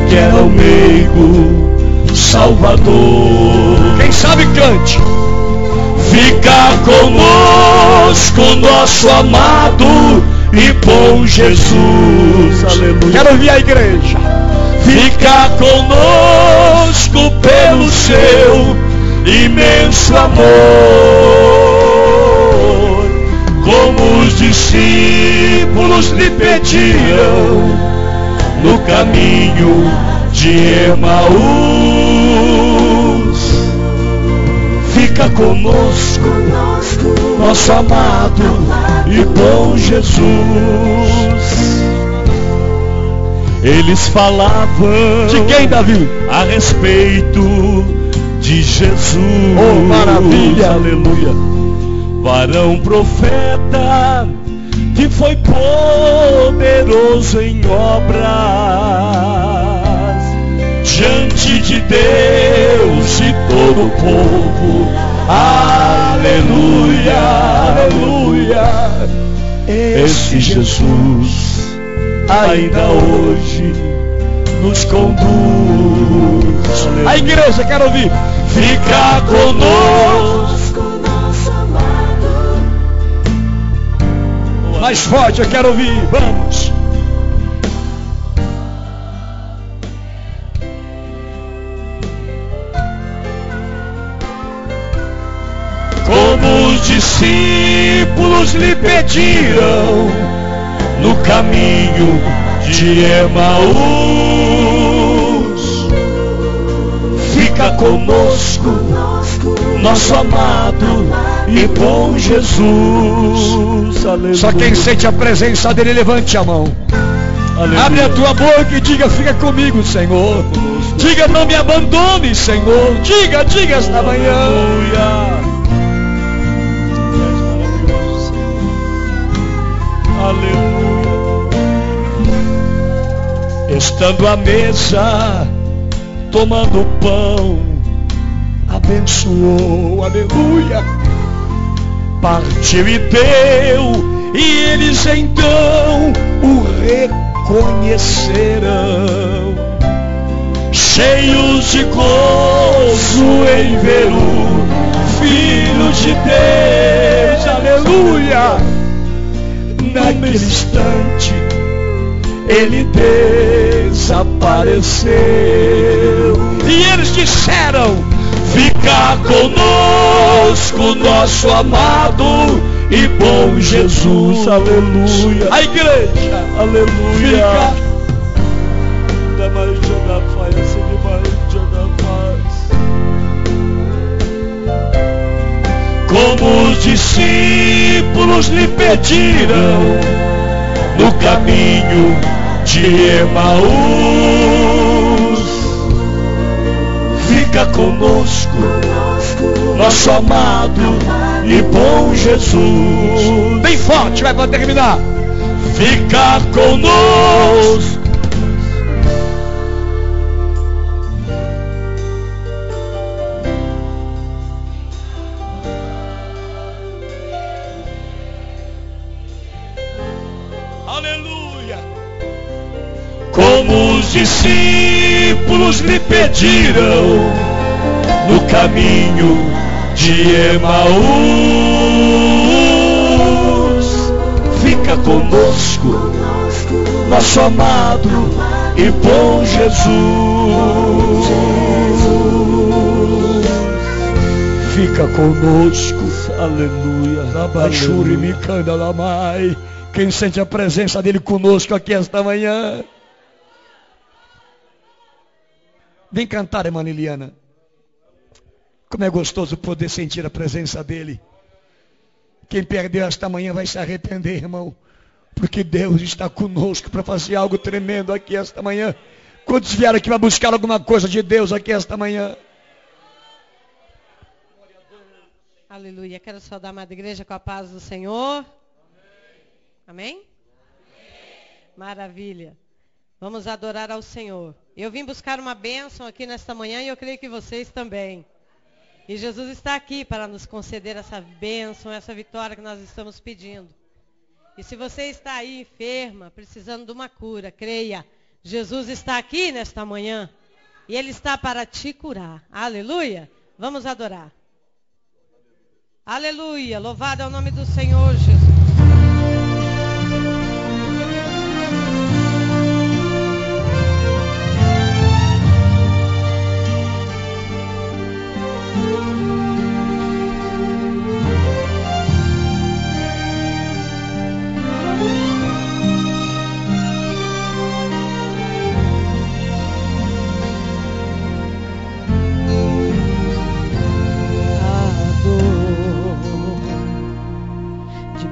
que era o meigo Salvador. Quem sabe cante. Fica conosco, nosso amado e bom Jesus. Aleluia. Quero ouvir a igreja. Fica conosco pelo seu imenso amor, como os discípulos lhe pediam no caminho de Emaús. Fica conosco, nosso amado e bom Jesus. Eles falavam De quem, Davi? a respeito de Jesus. Oh, maravilha. Aleluia. Varão profeta que foi poderoso em obras diante de Deus e todo o povo. Aleluia, aleluia. Esse Jesus ainda hoje nos conduz. A igreja, quero ouvir. Fica conosco, nosso amado. Mais forte, eu quero ouvir. Vamos. como os discípulos lhe pediram no caminho de Emaús. Fica conosco, nosso amado e bom Jesus. Aleluia. Só quem sente a presença dele, levante a mão. Aleluia. Abre a tua boca e diga: fica comigo, Senhor. Diga: não me abandone, Senhor. Diga esta manhã. Aleluia. Aleluia. Estando à mesa, tomando pão, Abençoou, aleluia. partiu e deu, e eles então o reconhecerão, cheios de gozo em ver o Filho de Deus. Aleluia. Naquele instante ele desapareceu, E eles disseram: fica conosco, nosso amado e bom Jesus. Aleluia. a igreja, Aleluia. como os discípulos lhe pediram no caminho de Emaús. Fica conosco, nosso amado e bom Jesus. Bem forte, vai para terminar. Fica conosco. Aleluia. Como os discípulos lhe pediram no caminho de Emaús. Fica conosco, nosso amado e bom Jesus. Fica conosco, aleluia. Quem sente a presença dele conosco aqui esta manhã? Vem cantar, irmã Liliana. Como é gostoso poder sentir a presença dele. Quem perdeu esta manhã vai se arrepender, irmão. Porque Deus está conosco para fazer algo tremendo aqui esta manhã. Quantos vieram aqui para buscar alguma coisa de Deus aqui esta manhã? Aleluia. Quero saudar a amada igreja com a paz do Senhor. Amém? Maravilha. Vamos adorar ao Senhor. Eu vim buscar uma bênção aqui nesta manhã e eu creio que vocês também. E Jesus está aqui para nos conceder essa bênção, essa vitória que nós estamos pedindo. E se você está aí enferma, precisando de uma cura, creia. Jesus está aqui nesta manhã e Ele está para te curar. Aleluia. Vamos adorar. Aleluia. Louvado é o nome do Senhor Jesus.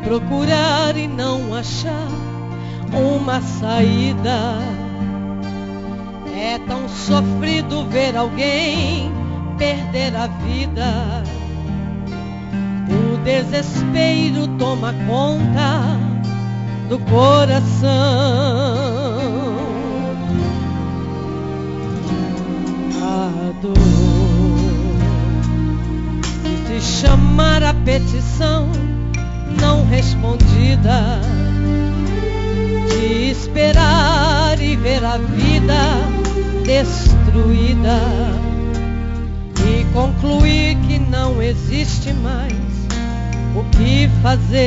Procurar e não achar uma saída. É tão sofrido ver alguém perder a vida. O desespero toma conta do coração. A dor de chamar a petição não respondida, de esperar e ver a vida destruída e concluir que não existe mais o que fazer.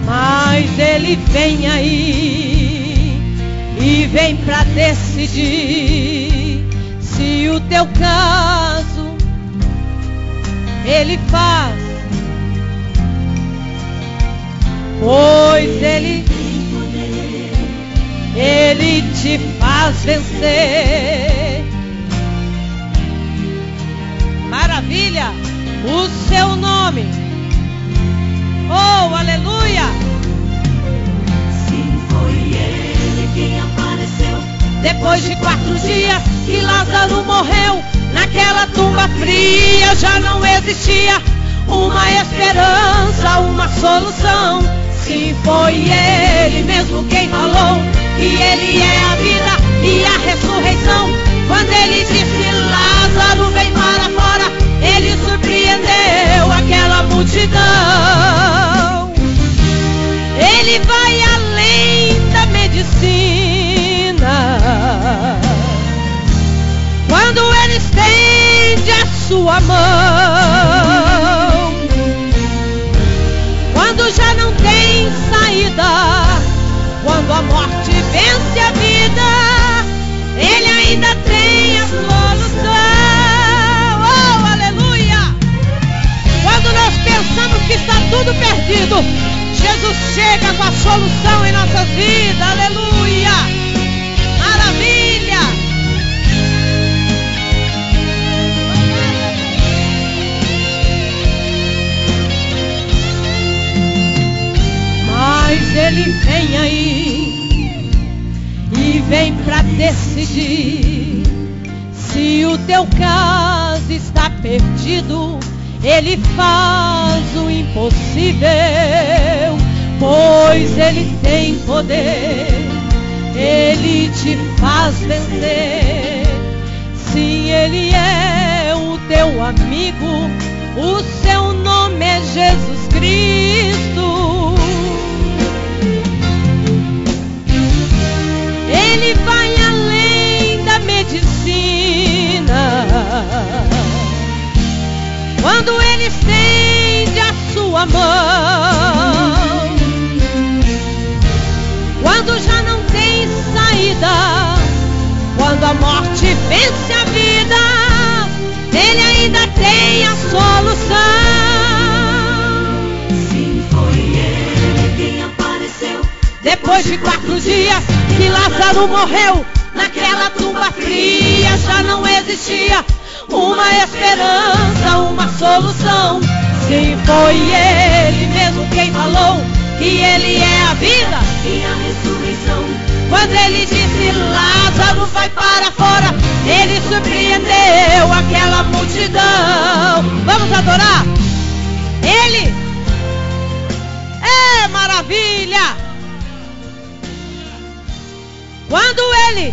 Mas Ele vem aí e vem pra decidir se o teu caso Ele faz, pois Ele te faz vencer. Maravilha, o seu nome. Oh, aleluia. Sim, foi Ele quem apareceu Depois de 4 dias que Lázaro morreu, naquela tumba fria já não existia uma esperança, uma solução. Sim, foi Ele mesmo quem falou que Ele é a vida e a ressurreição. Quando Ele disse Lázaro vem para fora, Ele surpreendeu aquela multidão. Ele vai além da medicina. Quando Ele estende a sua mão, quando já não tem saída, quando a morte vence a vida, Ele ainda tem a solução. Oh, aleluia! Quando nós pensamos que está tudo perdido, Jesus chega com a solução em nossas vidas. Aleluia! Maravilha! decidir. Se o teu caso está perdido, Ele faz o impossível, pois Ele tem poder, Ele te faz vencer. Sim, Ele é o teu amigo, o seu nome é Jesus Cristo. Ele vai além da medicina. Quando Ele estende a sua mão, quando já não tem saída, quando a morte vence a vida, Ele ainda tem a solução. Sim, foi Ele quem apareceu. Depois de 4 dias que Lázaro morreu, naquela tumba fria já não existia uma esperança, uma solução. Sim, foi Ele mesmo quem falou que Ele é a vida e a ressurreição. Quando Ele disse Lázaro vai para fora, Ele surpreendeu aquela multidão. Vamos adorar Ele. É maravilha. Quando Ele,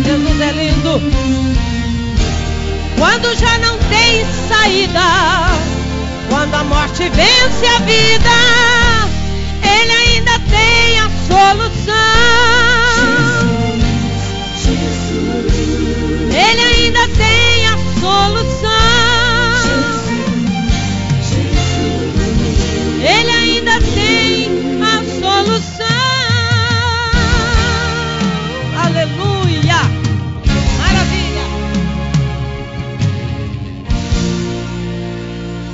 Jesus é lindo. Quando já não tem saída, quando a morte vence a vida, Ele ainda tem a solução. Ele ainda tem a solução. Ele ainda tem a solução. Aleluia. Maravilha.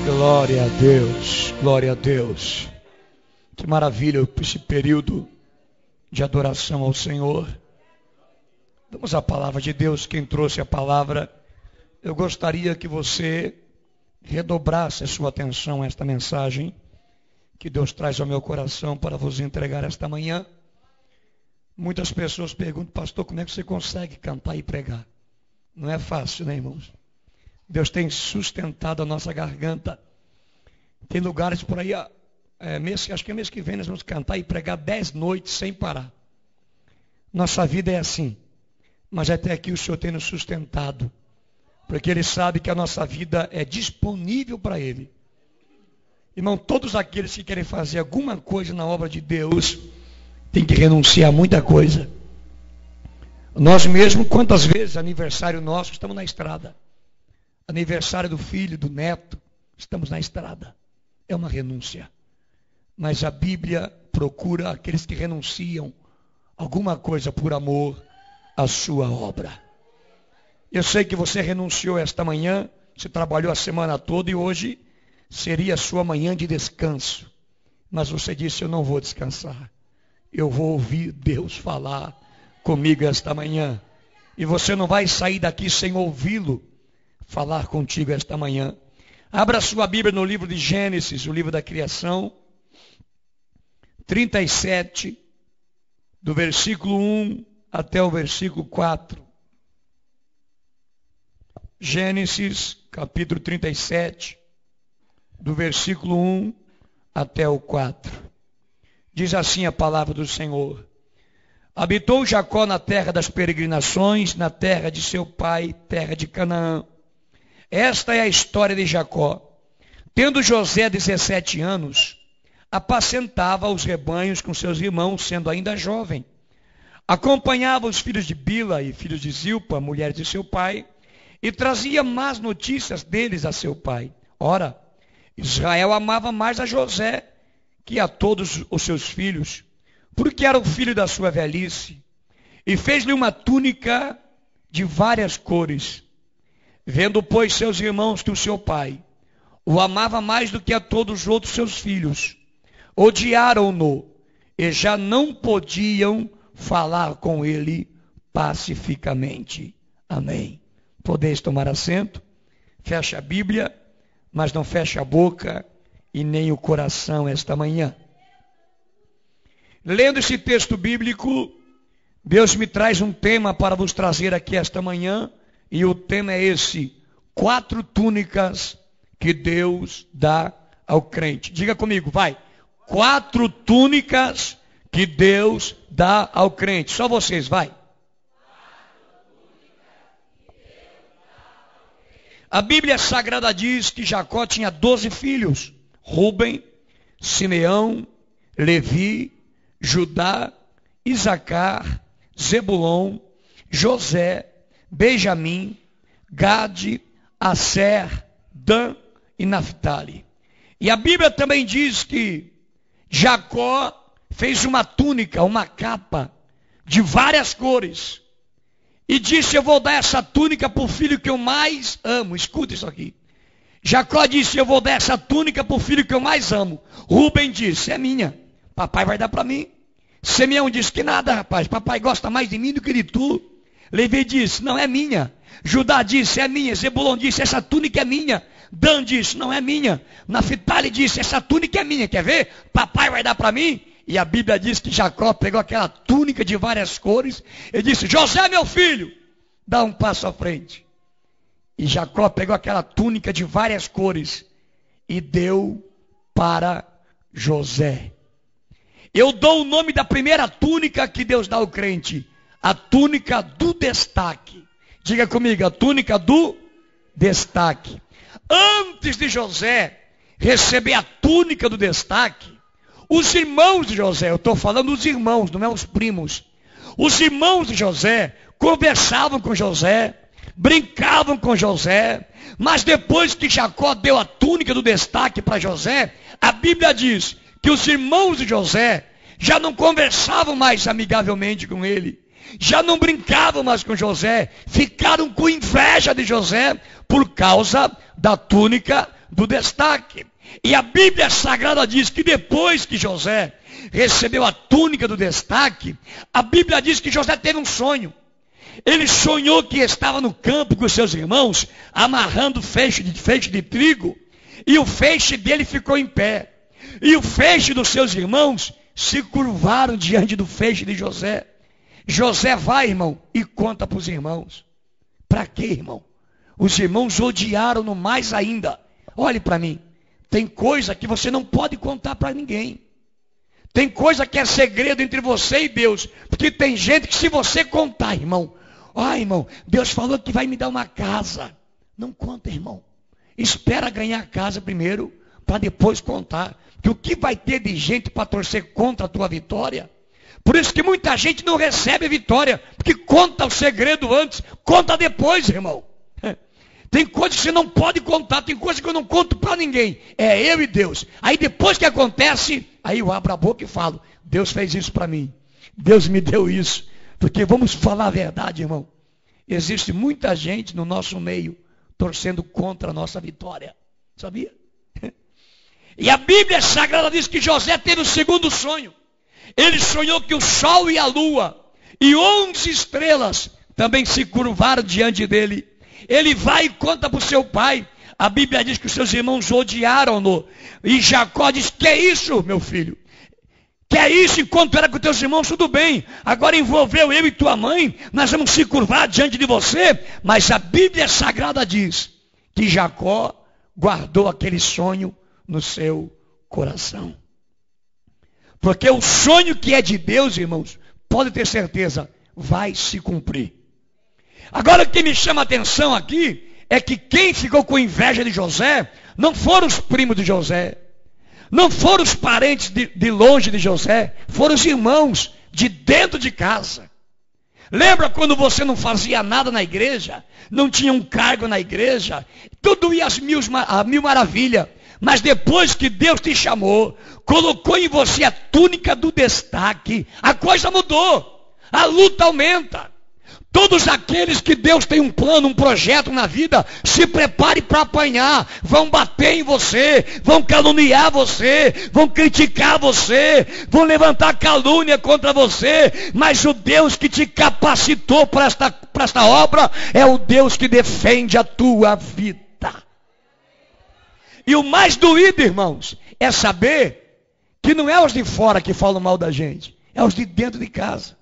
Glória a Deus, glória a Deus. Que maravilha esse período de adoração ao Senhor. Vamos à palavra de Deus. Quem trouxe a palavra, eu gostaria que você redobrasse a sua atenção a esta mensagem que Deus traz ao meu coração para vos entregar esta manhã. Muitas pessoas perguntam, pastor, como é que você consegue cantar e pregar? Não é fácil, né, irmãos? Deus tem sustentado a nossa garganta. Tem lugares por aí, acho que é mês que vem nós vamos cantar e pregar 10 noites sem parar. Nossa vida é assim. Mas até aqui o Senhor tem nos sustentado. Porque Ele sabe que a nossa vida é disponível para Ele. Irmão, todos aqueles que querem fazer alguma coisa na obra de Deus, tem que renunciar a muita coisa. Nós mesmo, quantas vezes, aniversário nosso, estamos na estrada. Aniversário do filho, do neto, estamos na estrada. É uma renúncia. Mas a Bíblia procura aqueles que renunciam alguma coisa por amor à sua obra. Eu sei que você renunciou esta manhã, você trabalhou a semana toda e hoje seria a sua manhã de descanso. Mas você disse, eu não vou descansar. Eu vou ouvir Deus falar comigo esta manhã. E você não vai sair daqui sem ouvi-lo falar contigo esta manhã. Abra sua Bíblia no livro de Gênesis, o livro da criação, 37, do versículo 1 até o versículo 4. Gênesis, capítulo 37, do versículo 1 até o 4. Diz assim a palavra do Senhor. Habitou Jacó na terra das peregrinações, na terra de seu pai, terra de Canaã. Esta é a história de Jacó. Tendo José 17 anos, apacentava os rebanhos com seus irmãos, sendo ainda jovem. Acompanhava os filhos de Bila e filhos de Zilpa, mulheres de seu pai, e trazia más notícias deles a seu pai. Ora, Israel amava mais a José que a todos os seus filhos, porque era o filho da sua velhice, e fez-lhe uma túnica de várias cores. Vendo, pois, seus irmãos que o seu pai o amava mais do que a todos os outros seus filhos, odiaram-no e já não podiam falar com ele pacificamente. Amém. Podeis tomar assento, fecha a Bíblia, mas não fecha a boca e nem o coração esta manhã. Lendo esse texto bíblico, Deus me traz um tema para vos trazer aqui esta manhã, e o tema é esse: 4 túnicas que Deus dá ao crente. Diga comigo, vai. 4 túnicas que Deus dá ao crente. Só vocês, vai. A Bíblia Sagrada diz que Jacó tinha 12 filhos: Rubem, Simeão, Levi, Judá, Isacar, Zebulon, José, Benjamim, Gade, Asser, Dan e Naftali. E a Bíblia também diz que Jacó fez uma túnica, uma capa de várias cores. E disse: eu vou dar essa túnica para o filho que eu mais amo. Escuta isso aqui. Jacó disse: eu vou dar essa túnica para o filho que eu mais amo. Rubem disse: é minha, papai vai dar para mim. Simeão disse: que nada, rapaz, papai gosta mais de mim do que de tu. Levi disse: não, é minha. Judá disse: é minha. Zebulon disse: essa túnica é minha. Dan disse: não é minha. Naftali disse: essa túnica é minha, quer ver? Papai vai dar para mim. E a Bíblia diz que Jacó pegou aquela túnica de várias cores e disse: José, meu filho, dá um passo à frente. E Jacó pegou aquela túnica de várias cores e deu para José. Eu dou o nome da primeira túnica que Deus dá ao crente: a túnica do destaque. Diga comigo, a túnica do destaque. Antes de José receber a túnica do destaque, os irmãos de José, eu estou falando dos irmãos, não é os primos. Os irmãos de José conversavam com José, brincavam com José, mas depois que Jacó deu a túnica do destaque para José, a Bíblia diz que os irmãos de José já não conversavam mais amigavelmente com ele, já não brincavam mais com José, ficaram com inveja de José por causa da túnica do destaque. E a Bíblia Sagrada diz que depois que José recebeu a túnica do destaque, a Bíblia diz que José teve um sonho. Ele sonhou que estava no campo com os seus irmãos, amarrando feixe de trigo, e o feixe dele ficou em pé. E o feixe dos seus irmãos se curvaram diante do feixe de José. José vai, irmão, e conta para os irmãos. Para quê, irmão? Os irmãos odiaram-no mais ainda. Olhe para mim. Tem coisa que você não pode contar para ninguém. Tem coisa que é segredo entre você e Deus. Porque tem gente que, se você contar, irmão, irmão, Deus falou que vai me dar uma casa. Não conta, irmão. Espera ganhar a casa primeiro, para depois contar. Porque o que vai ter de gente para torcer contra a tua vitória? Por isso que muita gente não recebe vitória. Porque conta o segredo antes, conta depois, irmão. Tem coisas que você não pode contar, tem coisas que eu não conto para ninguém. É eu e Deus. Aí depois que acontece, aí eu abro a boca e falo: Deus fez isso para mim. Deus me deu isso. Porque vamos falar a verdade, irmão. Existe muita gente no nosso meio torcendo contra a nossa vitória. Sabia? E a Bíblia Sagrada diz que José teve o segundo sonho. Ele sonhou que o sol e a lua e 11 estrelas também se curvaram diante dele. Ele vai e conta para o seu pai. A Bíblia diz que os seus irmãos odiaram-no. E Jacó diz: que é isso, meu filho? Que é isso? Enquanto era com teus irmãos, tudo bem. Agora envolveu eu e tua mãe, nós vamos se curvar diante de você. Mas a Bíblia Sagrada diz que Jacó guardou aquele sonho no seu coração. Porque o sonho que é de Deus, irmãos, pode ter certeza, vai se cumprir. Agora o que me chama a atenção aqui é que quem ficou com inveja de José não foram os primos de José, não foram os parentes de longe de José, foram os irmãos de dentro de casa. Lembra quando você não fazia nada na igreja, não tinha um cargo na igreja, tudo ia a mil maravilha, mas depois que Deus te chamou, colocou em você a túnica do destaque, a coisa mudou, a luta aumenta. Todos aqueles que Deus tem um plano, um projeto na vida, se prepare para apanhar. Vão bater em você, vão caluniar você, vão criticar você, vão levantar calúnia contra você. Mas o Deus que te capacitou para esta obra é o Deus que defende a tua vida. E o mais doído, irmãos, é saber que não é os de fora que falam mal da gente, é os de dentro de casa.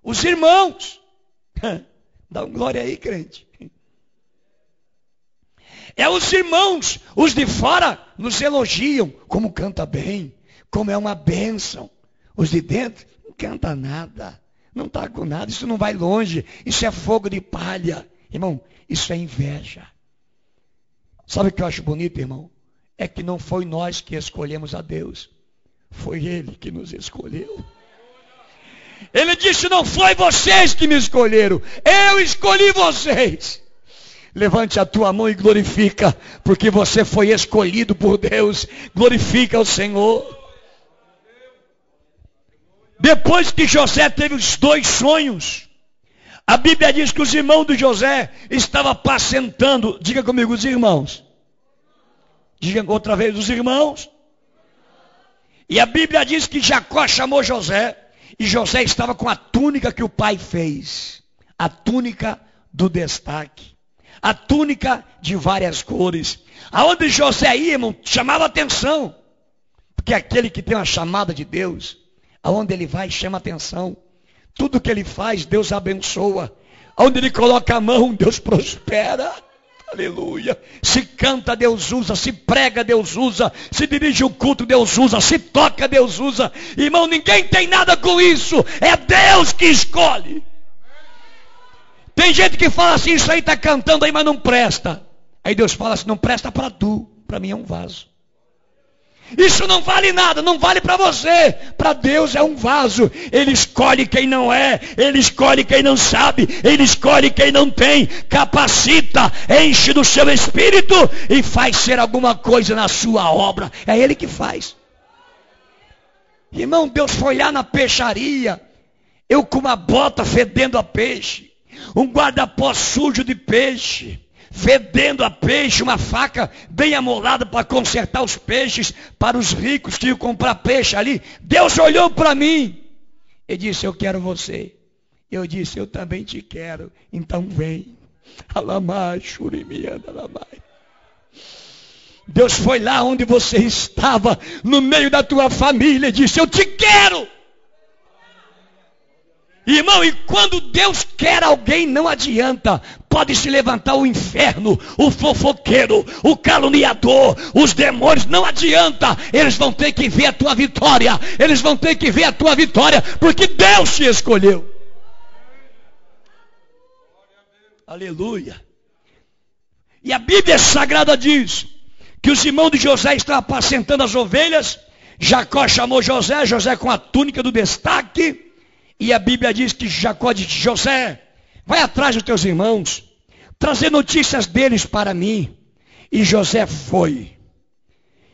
Os irmãos. Dá um glória aí, crente. É os irmãos, os de fora nos elogiam, como canta bem, como é uma bênção. Os de dentro não canta nada, não está com nada, isso não vai longe, isso é fogo de palha. Irmão, isso é inveja. Sabe o que eu acho bonito, irmão? É que não foi nós que escolhemos a Deus, foi Ele que nos escolheu. Ele disse, não foi vocês que me escolheram, eu escolhi vocês. Levante a tua mão e glorifica, porque você foi escolhido por Deus. Glorifica o Senhor. Depois que José teve os 2 sonhos, a Bíblia diz que os irmãos de José estavam apacentando. Diga comigo, os irmãos. Diga outra vez, os irmãos. E a Bíblia diz que Jacó chamou José, e José estava com a túnica que o pai fez. A túnica do destaque. A túnica de várias cores. Aonde José ia, irmão, chamava atenção. Porque aquele que tem uma chamada de Deus, aonde ele vai, chama atenção. Tudo que ele faz, Deus abençoa. Aonde ele coloca a mão, Deus prospera. Aleluia. Se canta, Deus usa. Se prega, Deus usa. Se dirige o culto, Deus usa. Se toca, Deus usa. Irmão, ninguém tem nada com isso. É Deus que escolhe. Tem gente que fala assim, isso aí está cantando aí, mas não presta. Aí Deus fala assim, não presta para tu. Para mim é um vaso. Isso não vale nada, não vale para você. Para Deus é um vaso. Ele escolhe quem não é. Ele escolhe quem não sabe. Ele escolhe quem não tem. Capacita, enche do seu espírito e faz ser alguma coisa na sua obra. É Ele que faz. Irmão, Deus foi lá na peixaria. Eu com uma bota fedendo a peixe. Um guarda-pó sujo de peixe, fedendo a peixe, uma faca bem amolada para consertar os peixes, para os ricos que iam comprar peixe ali. Deus olhou para mim e disse, eu quero você. Eu disse, eu também te quero, então vem. Alamai, Shurimianda, Alamai. Deus foi lá onde você estava, no meio da tua família, e disse, eu te quero. Irmão, e quando Deus quer alguém, não adianta. Pode se levantar o inferno, o fofoqueiro, o caluniador, os demônios, não adianta. Eles vão ter que ver a tua vitória. Eles vão ter que ver a tua vitória, porque Deus te escolheu. Aleluia. E a Bíblia Sagrada diz que os irmãos de José estavam apacentando as ovelhas. Jacó chamou José, José com a túnica do destaque. E a Bíblia diz que Jacó disse, José, vai atrás dos teus irmãos, trazer notícias deles para mim. E José foi.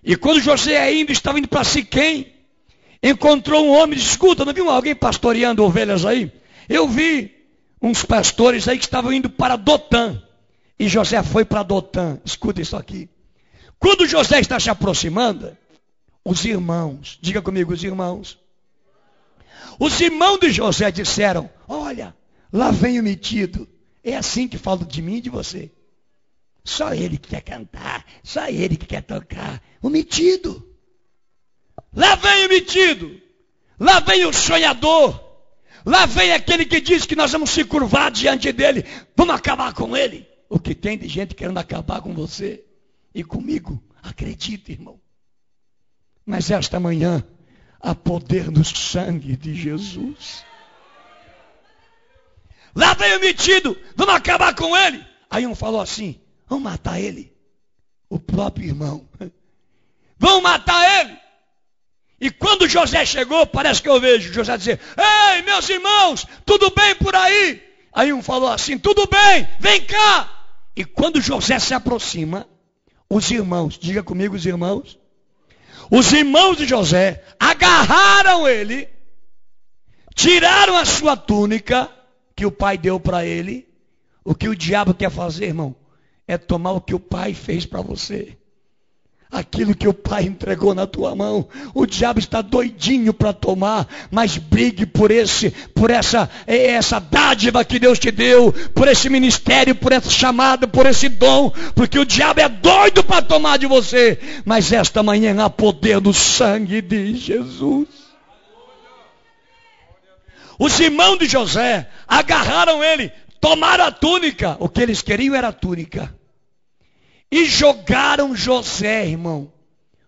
E quando José ainda estava indo para Siquém, encontrou um homem e disse, escuta, não viu alguém pastoreando ovelhas aí? Eu vi uns pastores aí que estavam indo para Dotã. E José foi para Dotã. Escuta isso aqui. Quando José está se aproximando, os irmãos, diga comigo, os irmãos de José disseram, olha, lá vem o metido. É assim que falam de mim e de você. Só ele que quer cantar, só ele que quer tocar. O metido. Lá vem o metido. Lá vem o sonhador. Lá vem aquele que diz que nós vamos se curvar diante dele. Vamos acabar com ele. O que tem de gente querendo acabar com você e comigo. Acredita, irmão. Mas esta manhã, há poder no sangue de Jesus. Lá vem o metido, vamos acabar com ele. Aí um falou assim, vamos matar ele. O próprio irmão. Vamos matar ele. E quando José chegou, parece que eu vejo José dizer, ei, meus irmãos, tudo bem por aí? Aí um falou assim, tudo bem, vem cá. E quando José se aproxima, os irmãos, diga comigo os irmãos de José agarraram ele, tiraram a sua túnica que o pai deu para ele. O que o diabo quer fazer, irmão, é tomar o que o pai fez para você. Aquilo que o pai entregou na tua mão, o diabo está doidinho para tomar, mas brigue por essa dádiva que Deus te deu, por esse ministério, por essa chamada, por esse dom, porque o diabo é doido para tomar de você, mas esta manhã há poder no sangue de Jesus. Os irmãos de José agarraram ele, tomaram a túnica. O que eles queriam era a túnica. E jogaram José, irmão,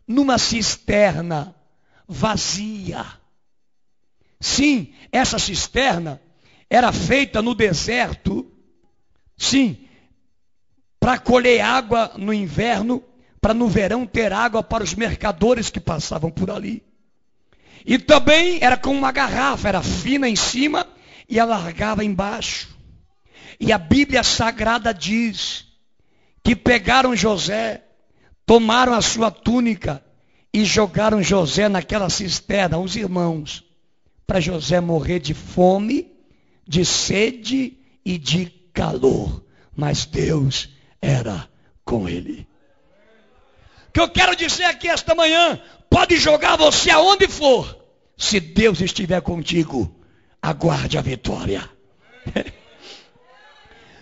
numa cisterna vazia. Sim, essa cisterna era feita no deserto, sim, para colher água no inverno, para no verão ter água para os mercadores que passavam por ali. E também era com uma garrafa, era fina em cima e alargava embaixo. E a Bíblia Sagrada diz que pegaram José, tomaram a sua túnica e jogaram José naquela cisterna, os irmãos, para José morrer de fome, de sede e de calor. Mas Deus era com ele. O que eu quero dizer aqui esta manhã, pode jogar você aonde for, se Deus estiver contigo, aguarde a vitória.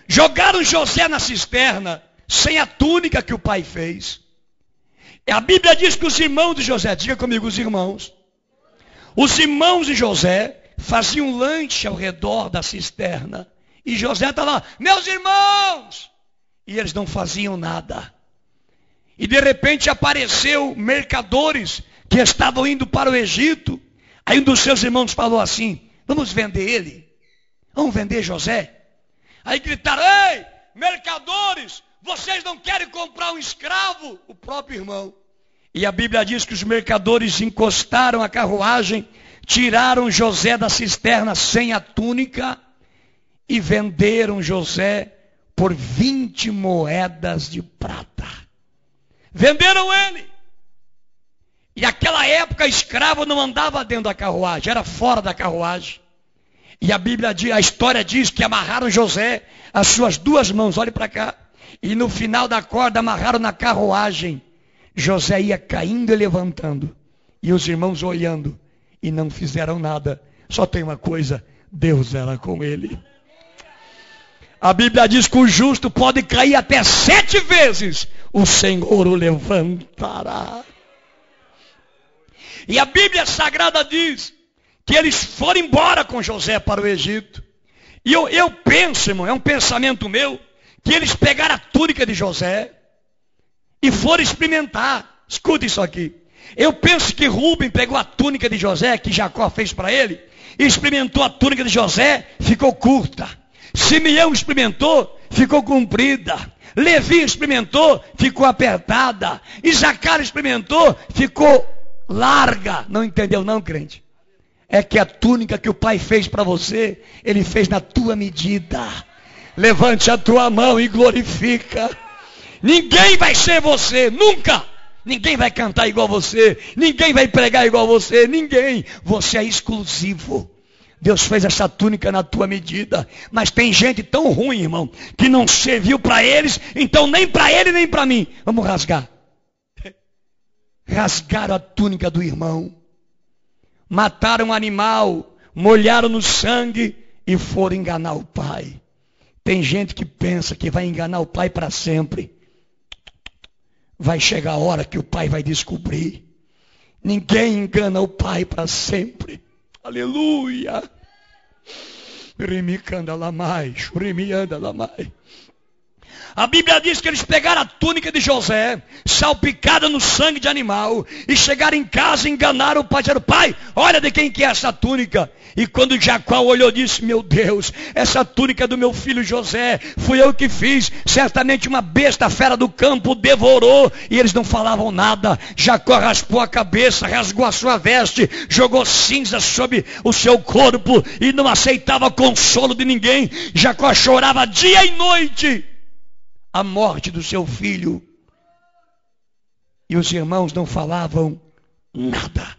Jogaram José na cisterna, sem a túnica que o pai fez. E a Bíblia diz que os irmãos de José, diga comigo, os irmãos de José faziam lanche ao redor da cisterna. E José está lá, meus irmãos! E eles não faziam nada. E de repente apareceu mercadores que estavam indo para o Egito. Aí um dos seus irmãos falou assim, vamos vender ele? Vamos vender José? Aí gritaram, ei, mercadores, vocês não querem comprar um escravo? O próprio irmão. E a Bíblia diz que os mercadores encostaram a carruagem, tiraram José da cisterna sem a túnica e venderam José por 20 moedas de prata. Venderam ele. E naquela época, escravo não andava dentro da carruagem, era fora da carruagem. E a Bíblia diz, a história diz que amarraram José as suas duas mãos, olhe para cá. E no final da corda amarraram na carruagem. José ia caindo e levantando. E os irmãos olhando e não fizeram nada. Só tem uma coisa, Deus era com ele. A Bíblia diz que o justo pode cair até 7 vezes. O Senhor o levantará. E a Bíblia Sagrada diz que eles foram embora com José para o Egito. E eu penso, irmão, é um pensamento meu, que eles pegaram a túnica de José e foram experimentar. Escuta isso aqui. Eu penso que Rúben pegou a túnica de José, que Jacó fez para ele, e experimentou a túnica de José, ficou curta. Simeão experimentou, ficou comprida. Levi experimentou, ficou apertada. Isacar experimentou, ficou larga. Não entendeu não, crente? É que a túnica que o pai fez para você, ele fez na tua medida. Levante a tua mão e glorifica. Ninguém vai ser você, nunca. Ninguém vai cantar igual você. Ninguém vai pregar igual você. Ninguém. Você é exclusivo. Deus fez essa túnica na tua medida. Mas tem gente tão ruim, irmão, que não serviu para eles, então nem para ele nem para mim. Vamos rasgar. Rasgaram a túnica do irmão. Mataram um animal, molharam no sangue e foram enganar o pai. Tem gente que pensa que vai enganar o pai para sempre. Vai chegar a hora que o pai vai descobrir. Ninguém engana o pai para sempre. Aleluia. A Bíblia diz que eles pegaram a túnica de José, salpicada no sangue de animal, e chegaram em casa e enganaram o pai, disseram, pai, olha de quem que é essa túnica. E quando Jacó olhou, disse, meu Deus, essa túnica é do meu filho José, fui eu que fiz, certamente uma besta fera do campo devorou, e eles não falavam nada. Jacó raspou a cabeça, rasgou a sua veste, jogou cinza sobre o seu corpo, e não aceitava consolo de ninguém. Jacó chorava dia e noite a morte do seu filho. E os irmãos não falavam nada.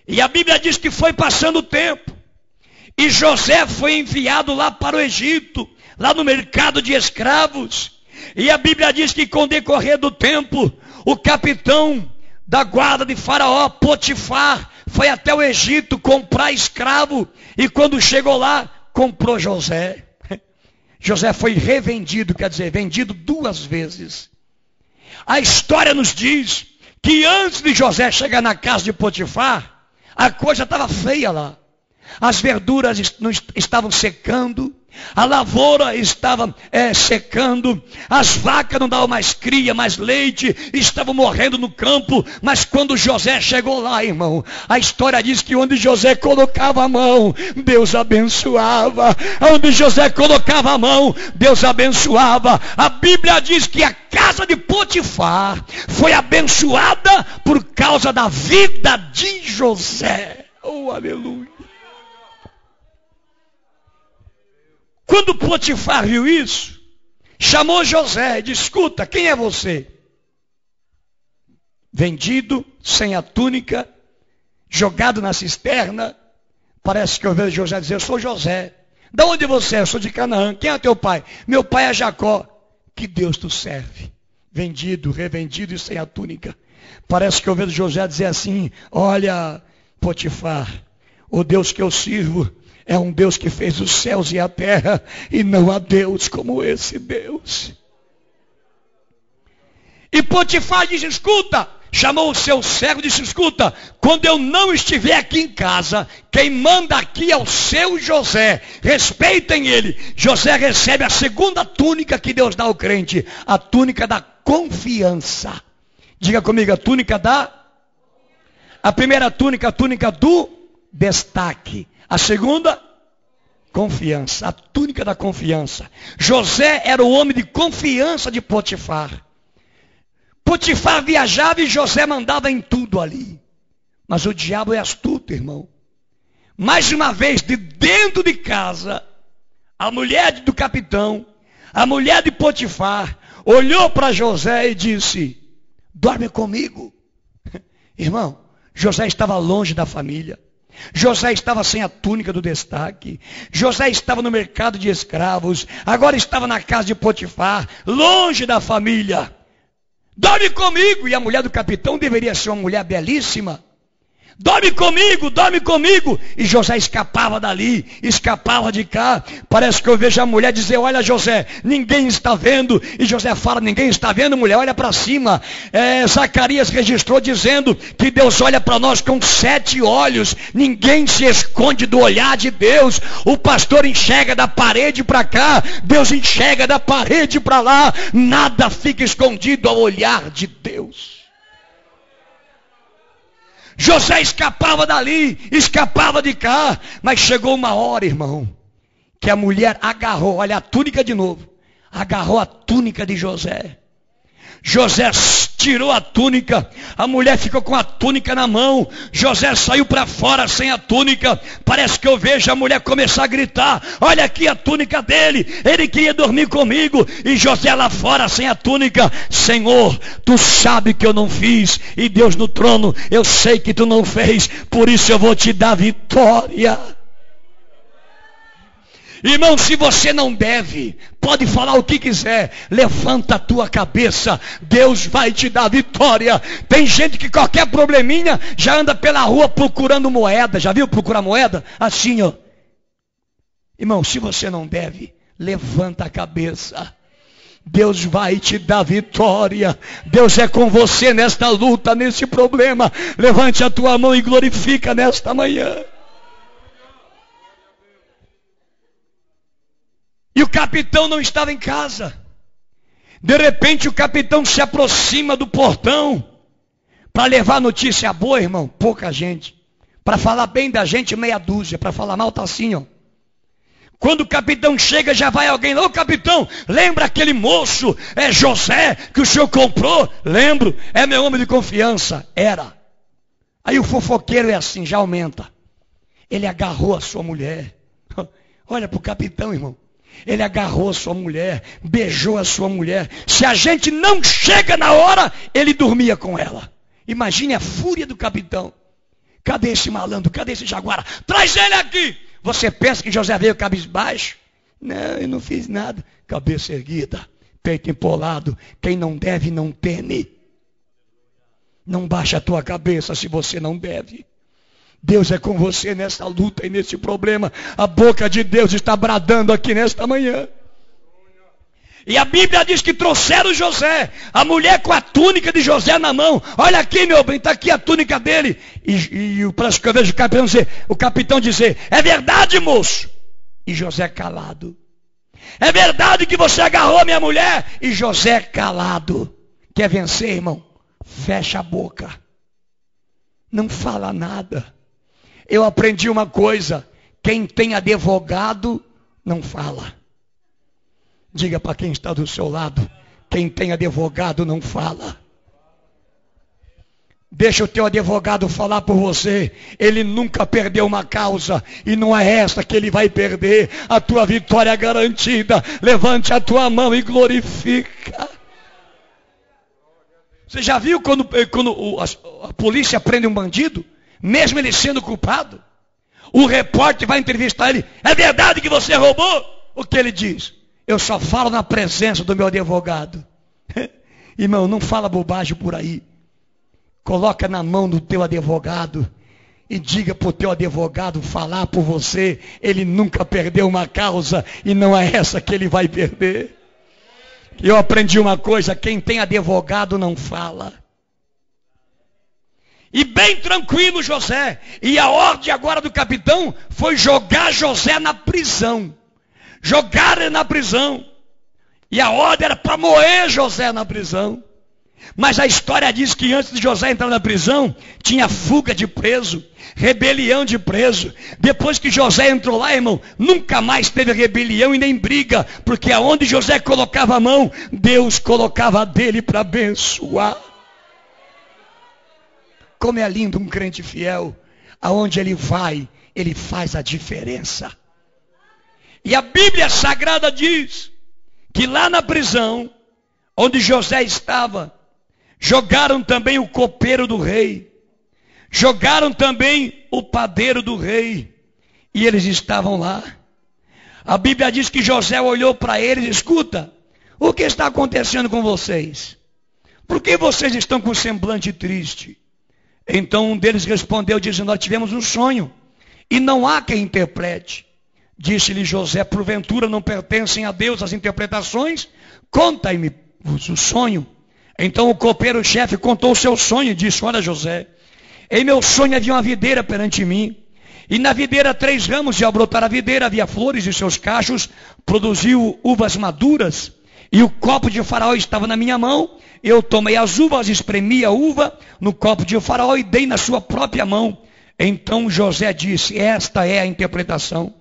E a Bíblia diz que foi passando o tempo. E José foi enviado lá para o Egito, lá no mercado de escravos. E a Bíblia diz que com o decorrer do tempo, o capitão da guarda de Faraó, Potifar, foi até o Egito comprar escravo. E quando chegou lá, comprou José. José foi revendido, quer dizer, vendido 2 vezes. A história nos diz que antes de José chegar na casa de Potifar, a coisa estava feia lá. as verduras estavam secando, a lavoura estava secando, as vacas não davam mais cria, mais leite, estavam morrendo no campo. Mas quando José chegou lá, irmão, a história diz que onde José colocava a mão, Deus abençoava. Onde José colocava a mão, Deus abençoava. A Bíblia diz que a casa de Potifar foi abençoada por causa da vida de José. Oh, aleluia. Quando Potifar viu isso, chamou José e disse: escuta, quem é você? Vendido, sem a túnica, jogado na cisterna. Parece que eu vejo José dizer: eu sou José. De onde você é? Eu sou de Canaã. Quem é teu pai? Meu pai é Jacó. Que Deus tu serve? Vendido, revendido e sem a túnica. Parece que eu vejo José dizer assim: olha, Potifar, o Deus que eu sirvo é um Deus que fez os céus e a terra, e não há Deus como esse Deus. E Potifar disse: escuta, chamou o seu servo e disse: escuta, quando eu não estiver aqui em casa, quem manda aqui é o seu José, respeitem ele. José recebe a segunda túnica que Deus dá ao crente, a túnica da confiança. Diga comigo, a túnica da... A primeira túnica, a túnica do destaque. A segunda, confiança, a túnica da confiança. José era o homem de confiança de Potifar. Potifar viajava e José mandava em tudo ali. Mas o diabo é astuto, irmão. Mais uma vez, de dentro de casa, a mulher do capitão, a mulher de Potifar, olhou para José e disse: dorme comigo. Irmão, José estava longe da família. José estava sem a túnica do destaque. José estava no mercado de escravos. Agora estava na casa de Potifar, longe da família. Dorme comigo. E a mulher do capitão deveria ser uma mulher belíssima. Dorme comigo, dorme comigo. E José escapava dali, escapava de cá. Parece que eu vejo a mulher dizer: olha, José, ninguém está vendo. E José fala: ninguém está vendo, mulher, olha para cima. Zacarias registrou dizendo que Deus olha para nós com 7 olhos. Ninguém se esconde do olhar de Deus. O pastor enxerga da parede para cá, Deus enxerga da parede para lá. Nada fica escondido ao olhar de Deus. José escapava dali, escapava de cá, mas chegou uma hora, irmão, que a mulher agarrou, olha a túnica de novo, agarrou a túnica de José. José tirou a túnica, a mulher ficou com a túnica na mão, José saiu para fora sem a túnica. Parece que eu vejo a mulher começar a gritar: olha aqui a túnica dele, ele queria dormir comigo. E José lá fora sem a túnica: Senhor, tu sabe que eu não fiz, e Deus no trono, eu sei que tu não fez, por isso eu vou te dar vitória. Irmão, se você não deve, pode falar o que quiser, levanta a tua cabeça, Deus vai te dar vitória. Tem gente que qualquer probleminha já anda pela rua procurando moeda. Já viu procurar moeda? Assim, ó. Irmão, se você não deve, levanta a cabeça, Deus vai te dar vitória. Deus é com você nesta luta, nesse problema. Levante a tua mão e glorifica nesta manhã. E o capitão não estava em casa. De repente o capitão se aproxima do portão para levar notícia boa, irmão. Pouca gente. Para falar bem da gente, meia dúzia. Para falar mal, tá assim, ó. Quando o capitão chega, já vai alguém: ô capitão, lembra aquele moço, José, que o senhor comprou? Lembro, é meu homem de confiança. Era. Aí o fofoqueiro é assim, já aumenta. Ele agarrou a sua mulher. Olha para o capitão, irmão. Ele agarrou a sua mulher, beijou a sua mulher. Se a gente não chega na hora, ele dormia com ela. Imagine a fúria do capitão. Cadê esse malandro? Cadê esse jaguara? Traz ele aqui. Você pensa que José veio cabisbaixo? Não, eu não fiz nada. Cabeça erguida, peito empolado. Quem não deve, não teme. Não baixa a tua cabeça se você não deve. Deus é com você nessa luta e nesse problema. A boca de Deus está bradando aqui nesta manhã. E a Bíblia diz que trouxeram José, a mulher com a túnica de José na mão. Olha aqui, meu bem, está aqui a túnica dele. E parece que eu vejo o capitão dizer: é verdade, moço. E José calado. É verdade que você agarrou a minha mulher? E José calado. Quer vencer, irmão? Fecha a boca. Não fala nada. Eu aprendi uma coisa: quem tem advogado não fala. Diga para quem está do seu lado: quem tem advogado não fala. Deixa o teu advogado falar por você. Ele nunca perdeu uma causa, e não é essa que ele vai perder. A tua vitória é garantida. Levante a tua mão e glorifica. Você já viu quando a polícia prende um bandido, mesmo ele sendo culpado, o repórter vai entrevistar ele: é verdade que você roubou? O que ele diz? Eu só falo na presença do meu advogado. Irmão, não fala bobagem por aí. Coloca na mão do teu advogado e diga para o teu advogado falar por você. Ele nunca perdeu uma causa, e não é essa que ele vai perder. Eu aprendi uma coisa: quem tem advogado não fala. E bem tranquilo José. E a ordem agora do capitão foi jogar José na prisão. Jogaram ele na prisão. E a ordem era para moer José na prisão. Mas a história diz que antes de José entrar na prisão, tinha fuga de preso, rebelião de preso. Depois que José entrou lá, irmão, nunca mais teve rebelião e nem briga, porque aonde José colocava a mão, Deus colocava a dele para abençoar. Como é lindo um crente fiel. Aonde ele vai, ele faz a diferença. E a Bíblia Sagrada diz que lá na prisão, onde José estava, jogaram também o copeiro do rei, jogaram também o padeiro do rei, e eles estavam lá. A Bíblia diz que José olhou para eles: escuta, o que está acontecendo com vocês? Por que vocês estão com semblante triste? Então um deles respondeu dizendo: nós tivemos um sonho, e não há quem interprete. Disse-lhe José: porventura não pertencem a Deus as interpretações? Conta-me o sonho. Então o copeiro-chefe contou o seu sonho e disse: olha, José, em meu sonho havia uma videira perante mim, e na videira 3 ramos, e ao brotar a videira havia flores, e seus cachos produziu uvas maduras, e o copo de Faraó estava na minha mão. Eu tomei as uvas, espremi a uva no copo de Faraó e dei na sua própria mão. Então José disse: esta é a interpretação.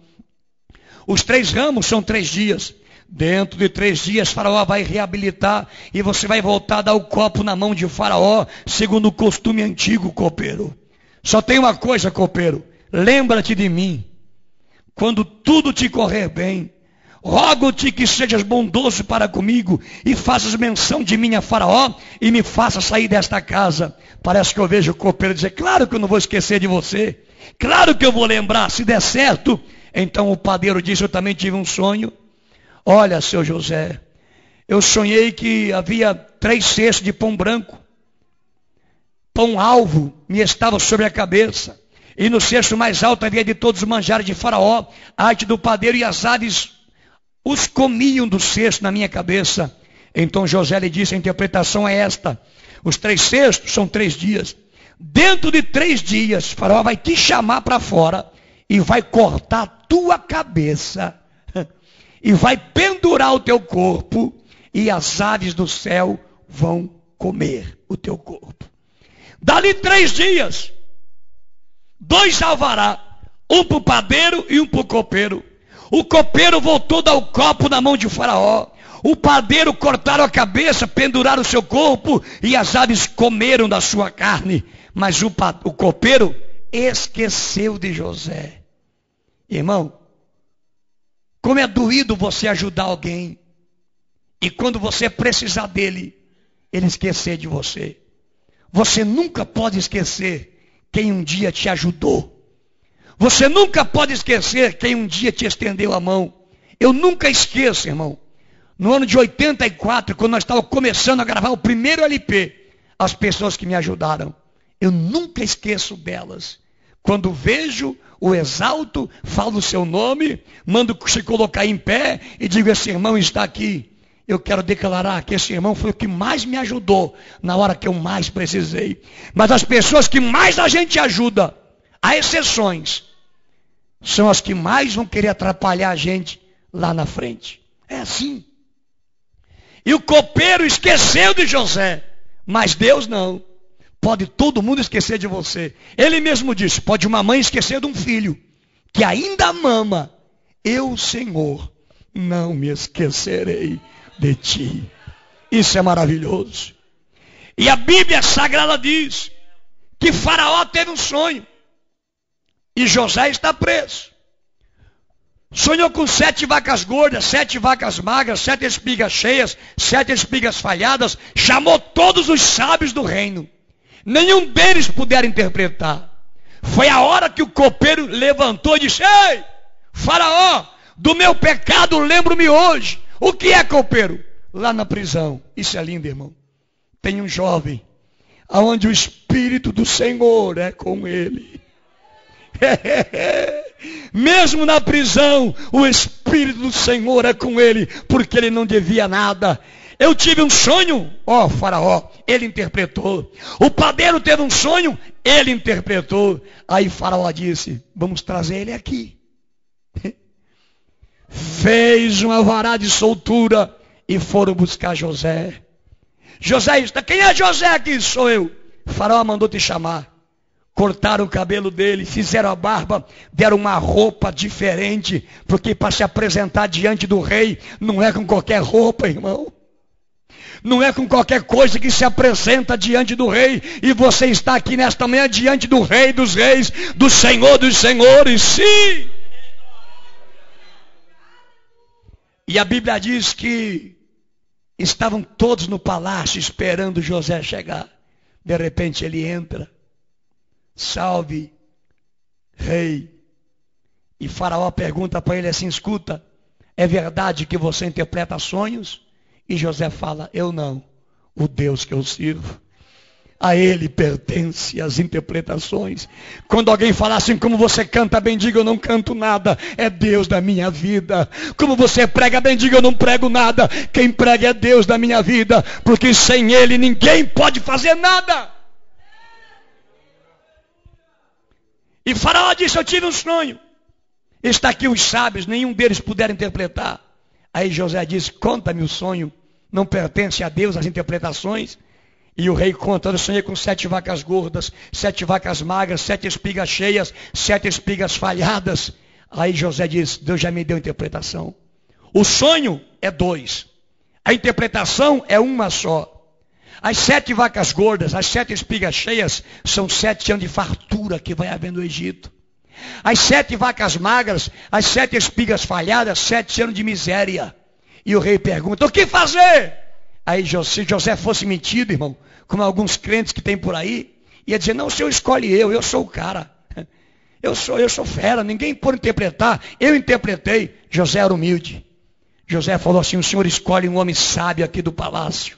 Os 3 ramos são 3 dias. Dentro de 3 dias Faraó vai reabilitar, e você vai voltar a dar o copo na mão de Faraó, segundo o costume antigo, copeiro. Só tem uma coisa, copeiro: lembra-te de mim quando tudo te correr bem. Rogo-te que sejas bondoso para comigo, e faças menção de mim a Faraó, e me faça sair desta casa. Parece que eu vejo o copeiro dizer: claro que eu não vou esquecer de você, claro que eu vou lembrar, se der certo. Então o padeiro disse: eu também tive um sonho. Olha, seu José, eu sonhei que havia 3 cestos de pão branco. Pão alvo me estava sobre a cabeça, e no cesto mais alto havia de todos os manjares de Faraó, a arte do padeiro, e as aves os comiam do cesto na minha cabeça. Então José lhe disse: a interpretação é esta: os 3 cestos são 3 dias. Dentro de 3 dias, Faraó vai te chamar para fora e vai cortar a tua cabeça e vai pendurar o teu corpo, e as aves do céu vão comer o teu corpo. Dali 3 dias, 2 alvará, um para o padeiro e um para o copeiro. O copeiro voltou a dar o copo na mão de Faraó. O padeiro cortaram a cabeça, penduraram o seu corpo, e as aves comeram da sua carne. Mas o copeiro esqueceu de José. Irmão, como é doído você ajudar alguém, e quando você precisar dele, ele esquecer de você. Você nunca pode esquecer quem um dia te ajudou. Você nunca pode esquecer quem um dia te estendeu a mão. Eu nunca esqueço, irmão. No ano de 84, quando nós estávamos começando a gravar o primeiro LP, as pessoas que me ajudaram, eu nunca esqueço delas. Quando vejo, o exalto, falo o seu nome, mando se colocar em pé e digo: esse irmão está aqui. eu quero declarar que esse irmão foi o que mais me ajudou na hora que eu mais precisei. Mas as pessoas que mais a gente ajuda, há exceções, são as que mais vão querer atrapalhar a gente lá na frente. É assim. E o copeiro esqueceu de José, mas Deus não. Pode todo mundo esquecer de você. Ele mesmo disse, pode uma mãe esquecer de um filho que ainda mama. Eu, Senhor, não me esquecerei de ti. Isso é maravilhoso. E a Bíblia Sagrada diz que Faraó teve um sonho e José está preso. Sonhou com 7 vacas gordas, 7 vacas magras, 7 espigas cheias, 7 espigas falhadas. Chamou todos os sábios do reino. Nenhum deles puderam interpretar. Foi a hora que o copeiro levantou e disse, ei, Faraó, do meu pecado lembro-me hoje. O que é, copeiro? Lá na prisão. Isso é lindo, irmão. Tem um jovem, aonde o Espírito do Senhor é com ele. Mesmo na prisão, o Espírito do Senhor é com ele, porque ele não devia nada. Eu tive um sonho, ó Faraó, ele interpretou. O padeiro teve um sonho, ele interpretou. Aí Faraó disse, vamos trazer ele aqui. Fez uma vara de soltura e foram buscar José. José está, quem é José aqui? Sou eu. Faraó mandou te chamar. Cortaram o cabelo dele, fizeram a barba, deram uma roupa diferente, porque para se apresentar diante do rei, não é com qualquer roupa, irmão. Não é com qualquer coisa que se apresenta diante do rei. E você está aqui nesta manhã diante do Rei dos Reis, do Senhor dos Senhores. Sim! E a Bíblia diz que estavam todos no palácio esperando José chegar. De repente ele entra. Salve, rei. E Faraó pergunta para ele assim, escuta, é verdade que você interpreta sonhos? E José fala, eu não, o Deus que eu sirvo. A ele pertence as interpretações. Quando alguém falar assim, como você canta bem, diga, eu não canto nada. É Deus da minha vida. Como você prega bem, diga, eu não prego nada. Quem prega é Deus da minha vida. Porque sem ele ninguém pode fazer nada. E Faraó disse, eu tive um sonho. Está aqui os sábios, nenhum deles puderam interpretar. Aí José disse, conta-me o sonho. Não pertence a Deus as interpretações. E o rei conta, eu sonhei com 7 vacas gordas, 7 vacas magras, 7 espigas cheias, 7 espigas falhadas. Aí José diz, Deus já me deu interpretação. O sonho é 2. A interpretação é uma só. As 7 vacas gordas, as 7 espigas cheias, são 7 anos de fartura que vai haver no Egito. As 7 vacas magras, as 7 espigas falhadas, 7 anos de miséria. E o rei pergunta, o que fazer? Aí se José fosse metido, irmão, como alguns crentes que tem por aí, ia dizer, não, o senhor escolhe eu sou o cara. Eu sou fera, ninguém pode interpretar, eu interpretei. José era humilde. José falou assim, o senhor escolhe um homem sábio aqui do palácio.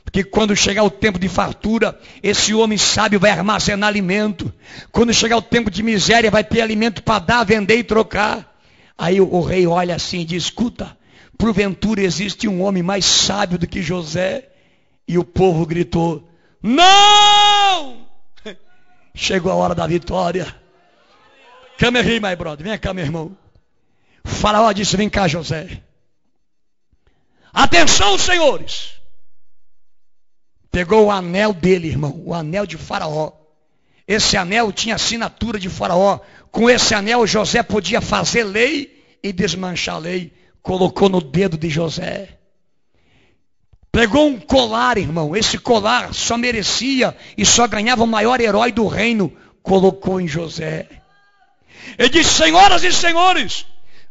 Porque quando chegar o tempo de fartura, esse homem sábio vai armazenar alimento. Quando chegar o tempo de miséria, vai ter alimento para dar, vender e trocar. Aí o rei olha assim e diz, escuta, porventura existe um homem mais sábio do que José? E o povo gritou, não! Chegou a hora da vitória. Come here, my brother. Vem cá, meu irmão. O Faraó disse, vem cá, José. Atenção, senhores. Pegou o anel dele, irmão. O anel de Faraó. Esse anel tinha assinatura de Faraó. Com esse anel, José podia fazer lei e desmanchar a lei. Colocou no dedo de José. Pegou um colar, irmão. Esse colar só merecia e só ganhava o maior herói do reino. Colocou em José. Ele disse, senhoras e senhores,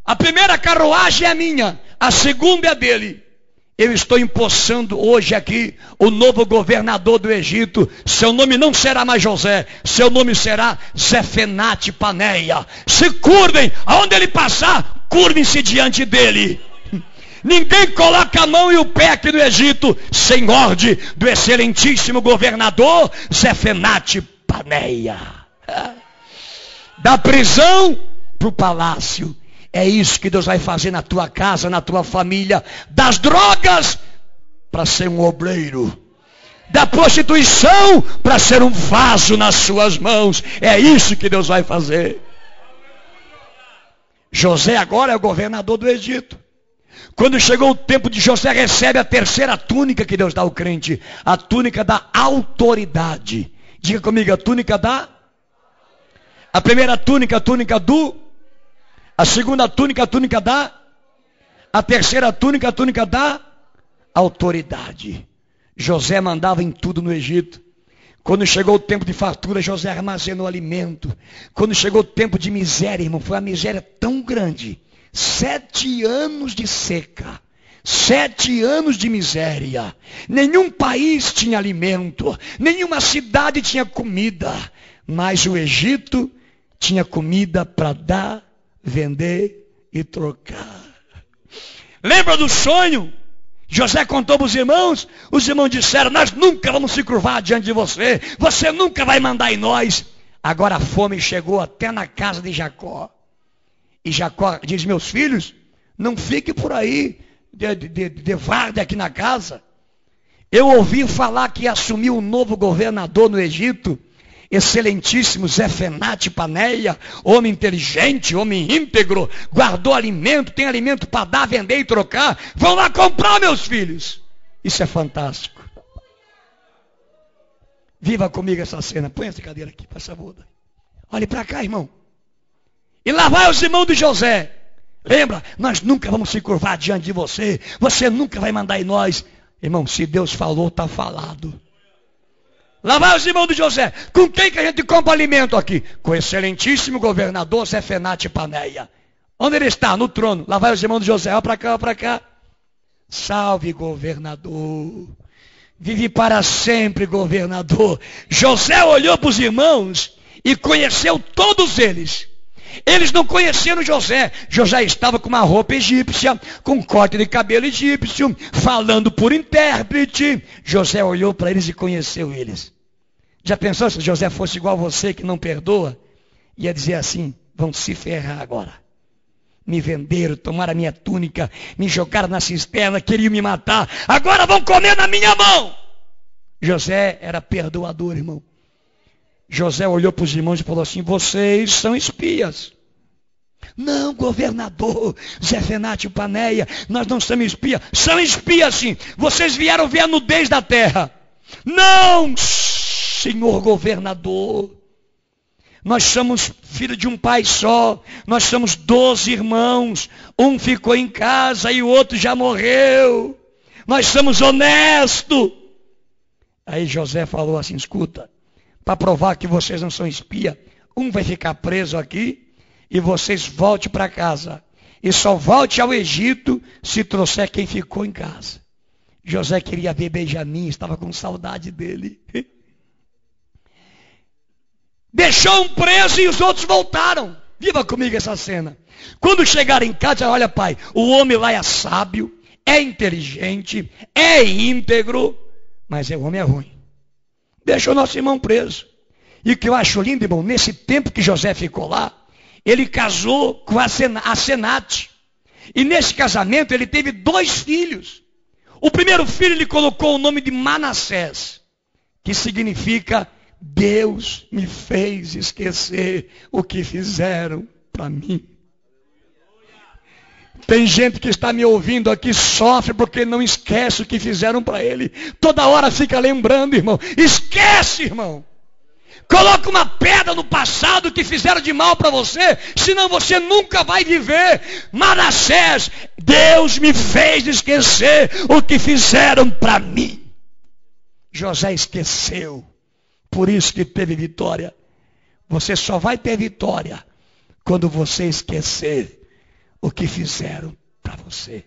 a primeira carruagem é minha, a segunda é dele. Eu estou empossando hoje aqui o novo governador do Egito. Seu nome não será mais José, seu nome será Zefenate Paneia. Se curvem, aonde ele passar, curvem-se diante dele. Ninguém coloca a mão e o pé aqui no Egito sem ordem do excelentíssimo governador Zefenate Paneia. Da prisão para o palácio. É isso que Deus vai fazer na tua casa, na tua família. Das drogas para ser um obreiro. Da prostituição para ser um vaso nas suas mãos. É isso que Deus vai fazer. José agora é o governador do Egito. Quando chegou o tempo de José, recebe a terceira túnica que Deus dá ao crente. A túnica da autoridade. Diga comigo, a túnica da... A primeira túnica, a túnica do... A segunda túnica, a túnica da... A terceira túnica, a túnica da... Autoridade. José mandava em tudo no Egito. Quando chegou o tempo de fartura, José armazenou alimento. Quando chegou o tempo de miséria, irmão, foi uma miséria tão grande. 7 anos de seca. 7 anos de miséria. Nenhum país tinha alimento. Nenhuma cidade tinha comida. Mas o Egito tinha comida para dar, vender e trocar. Lembra do sonho? José contou para os irmãos disseram, nós nunca vamos se curvar diante de você, você nunca vai mandar em nós. Agora a fome chegou até na casa de Jacó. E Jacó diz, meus filhos, não fique por aí de varda aqui na casa. Eu ouvi falar que assumiu um novo governador no Egito, excelentíssimo Zefenate Paneia, homem inteligente, homem íntegro, guardou alimento, tem alimento para dar, vender e trocar. Vão lá comprar, meus filhos. Isso é fantástico. Viva comigo essa cena. Põe essa cadeira aqui, por favor. Olhe para cá, irmão. E lá vai os irmãos de José. Lembra? Nós nunca vamos se curvar diante de você. Você nunca vai mandar em nós. Irmão, se Deus falou, está falado. Lá vai os irmãos de José. Com quem que a gente compra alimento aqui? Com o excelentíssimo governador Zefenate Paneia. Onde ele está? No trono. Lá vai os irmãos de José. Olha para cá, olha para cá. Salve, governador. Vive para sempre, governador. José olhou para os irmãos e conheceu todos eles. Eles não conheceram José. José estava com uma roupa egípcia, com um corte de cabelo egípcio, falando por intérprete. José olhou para eles e conheceu eles. Já pensou se José fosse igual a você, que não perdoa? Ia dizer assim, vão se ferrar agora. Me venderam, tomaram a minha túnica, me jogaram na cisterna, queriam me matar. Agora vão comer na minha mão. José era perdoador, irmão. José olhou para os irmãos e falou assim, vocês são espias. Não, governador Zefenate Paneia, nós não somos espias. São espias sim, vocês vieram ver a nudez da terra. Não, senhor governador. Nós somos filhos de um pai só. Nós somos 12 irmãos. Um ficou em casa e o outro já morreu. Nós somos honestos. Aí José falou assim, escuta. Para provar que vocês não são espia, um vai ficar preso aqui e vocês voltem para casa. E só volte ao Egito se trouxer quem ficou em casa. José queria ver Benjamim, estava com saudade dele. Deixou um preso e os outros voltaram. Viva comigo essa cena. Quando chegaram em casa, olha pai, o homem lá é sábio, é inteligente, é íntegro, mas o homem é ruim. Deixou nosso irmão preso. E o que eu acho lindo, irmão, nesse tempo que José ficou lá, ele casou com a Senate. E nesse casamento ele teve 2 filhos. O primeiro filho ele colocou o nome de Manassés, que significa Deus me fez esquecer o que fizeram para mim. Tem gente que está me ouvindo aqui, sofre porque não esquece o que fizeram para ele. Toda hora fica lembrando, irmão. Esquece, irmão. Coloca uma pedra no passado que fizeram de mal para você, senão você nunca vai viver. Manassés, Deus me fez esquecer o que fizeram para mim. José esqueceu, por isso que teve vitória. Você só vai ter vitória quando você esquecer o que fizeram para você.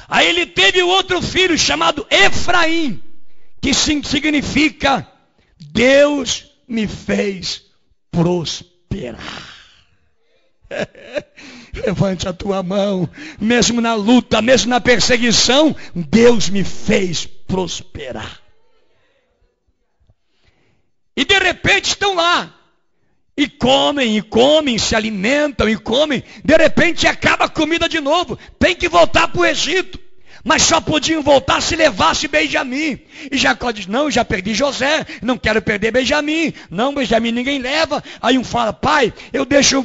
Aí ele teve outro filho chamado Efraim, que significa Deus me fez prosperar. Levante a tua mão, mesmo na luta, mesmo na perseguição, Deus me fez prosperar. E de repente estão lá. E comem, se alimentam e comem. De repente acaba a comida de novo. Tem que voltar para o Egito. Mas só podiam voltar se levasse Benjamim. E Jacó diz, não, já perdi José, não quero perder Benjamim. Não, Benjamim ninguém leva. Aí um fala, pai, eu deixo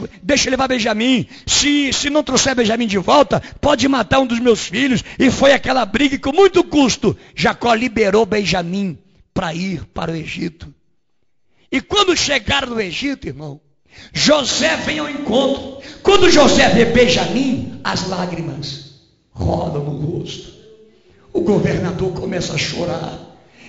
levar Benjamim. Se não trouxer Benjamim de volta, pode matar um dos meus filhos. E foi aquela briga e com muito custo, Jacó liberou Benjamim para ir para o Egito. E quando chegaram no Egito, irmão, José vem ao encontro. Quando José vê Benjamim, as lágrimas rodam no rosto. O governador começa a chorar.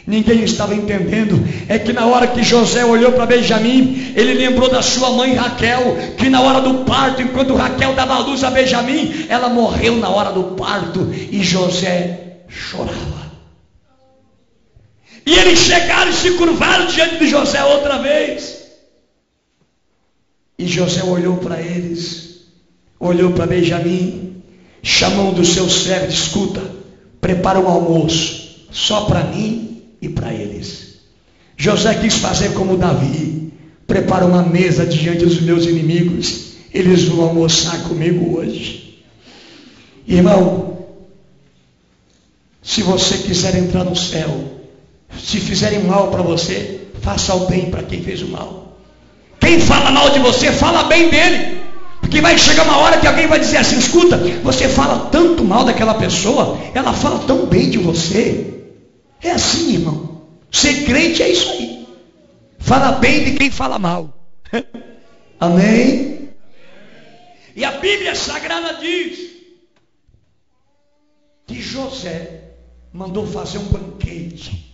Ninguém estava entendendo. É que na hora que José olhou para Benjamim, ele lembrou da sua mãe Raquel, que na hora do parto, enquanto Raquel dava a luz a Benjamim, ela morreu na hora do parto e José chorava. E eles chegaram e se curvaram diante de José outra vez. E José olhou para eles, olhou para Benjamim, chamou um dos seus servos, escuta, prepara um almoço, só para mim e para eles. José quis fazer como Davi, prepara uma mesa diante dos meus inimigos, eles vão almoçar comigo hoje. Irmão, se você quiser entrar no céu, se fizerem mal para você, faça o bem para quem fez o mal. Quem fala mal de você, fala bem dele. Porque vai chegar uma hora que alguém vai dizer assim, escuta, você fala tanto mal daquela pessoa, ela fala tão bem de você. É assim, irmão. Ser crente é isso aí. Fala bem de quem fala mal. Amém? E a Bíblia Sagrada diz que José mandou fazer um banquete.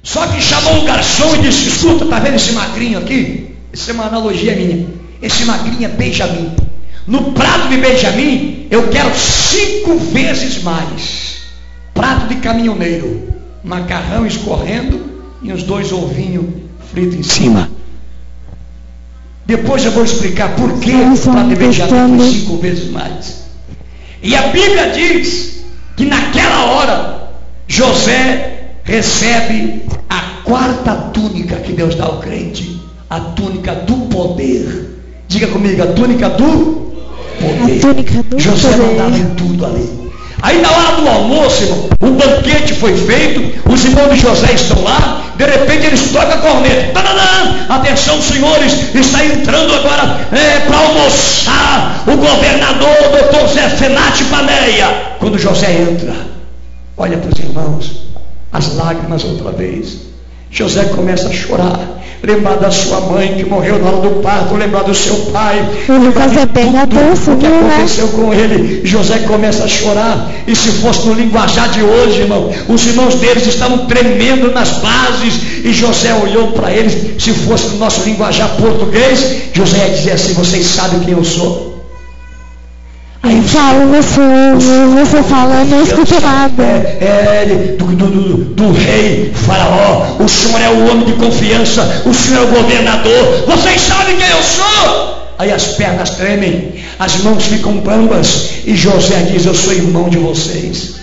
Só que chamou o garçom e disse, escuta, tá vendo esse magrinho aqui? Essa é uma analogia minha. Esse magrinho é Benjamim. No prato de Benjamim, eu quero 5 vezes mais. Prato de caminhoneiro. Macarrão escorrendo e uns 2 ovinhos fritos em cima. Depois eu vou explicar por que o prato de Benjamim foi 5 vezes mais. E a Bíblia diz que naquela hora, José recebe a 4ª túnica que Deus dá ao crente. A túnica do poder. Diga comigo, a túnica do poder. José mandava em tudo ali. Aí na hora do almoço, irmão, o banquete foi feito, os irmãos de José estão lá, de repente eles tocam a corneta. Tadadã! Atenção, senhores, está entrando agora para almoçar o governador, doutor Zé Fenate Paneia. Quando José entra, olha para os irmãos, as lágrimas outra vez. José começa a chorar, lembrar da sua mãe que morreu na hora do parto, lembrar do seu pai, lembrar de tudo o que aconteceu com ele. José começa a chorar, e se fosse no linguajar de hoje, irmão, os irmãos deles estavam tremendo nas bases, e José olhou para eles. Se fosse no nosso linguajar português, José ia dizer assim, vocês sabem quem eu sou? Aí fala, você fala, eu não escuto nada. Do rei Faraó, o senhor é o homem de confiança, o senhor é o governador, vocês sabem quem eu sou? Aí as pernas tremem, as mãos ficam bambas, e José diz, eu sou irmão de vocês.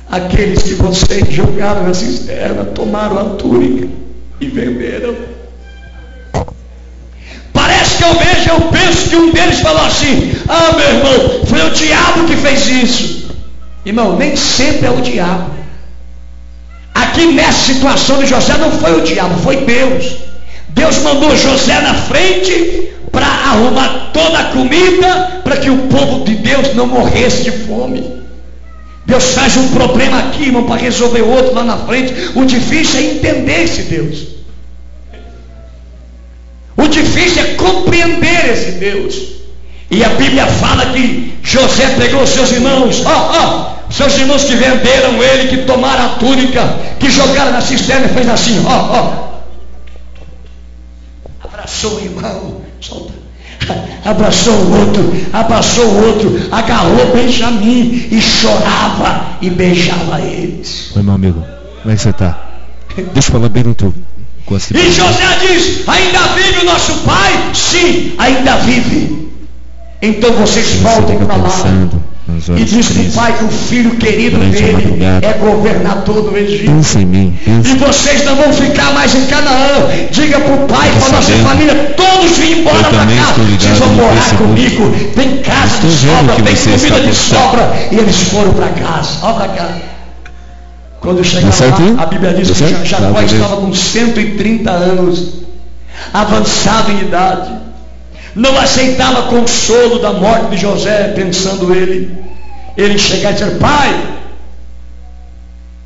Aqueles que vocês jogaram na cisterna, tomaram a túnica e venderam. Parece que eu penso que um deles falou assim, ah, meu irmão, foi o diabo que fez isso. Irmão, nem sempre é o diabo. Aqui nessa situação de José não foi o diabo, foi Deus. Deus mandou José na frente para arrumar toda a comida, para que o povo de Deus não morresse de fome. Deus faz um problema aqui, irmão, para resolver outro lá na frente. O difícil é entender esse Deus. O difícil é compreender esse Deus. E a Bíblia fala que José pegou seus irmãos, seus irmãos que venderam ele, que tomaram a túnica, que jogaram na cisterna, e fez assim, abraçou o irmão, solta, abraçou o outro, agarrou Benjamim e chorava e beijava eles. Oi, meu amigo, como é que você está? Deixa eu falar bem no teu. E José diz, ainda vive o nosso pai? Sim, ainda vive. Então vocês voltem para lá. nas e horas diz para o crise, pai que o filho querido durante a dele madrugada. é governador do Egito. Pensa em mim, pensa. E vocês não vão ficar mais em Canaã. Diga para o pai, para a nossa sabendo. família, todos vêm embora Eu para também cá. estou ligado Vocês vão no morar Facebook. comigo. Tem casa Estou de vendo sobra, que tem você está comida de postando. sobra. E eles foram para casa. Olha para cá. Quando chegaram certinho? lá, a Bíblia diz Tá que certo? Jacó Tá, beleza. estava com 130 anos, avançado em idade. Não aceitava consolo da morte de José, pensando ele chegar e dizer: pai,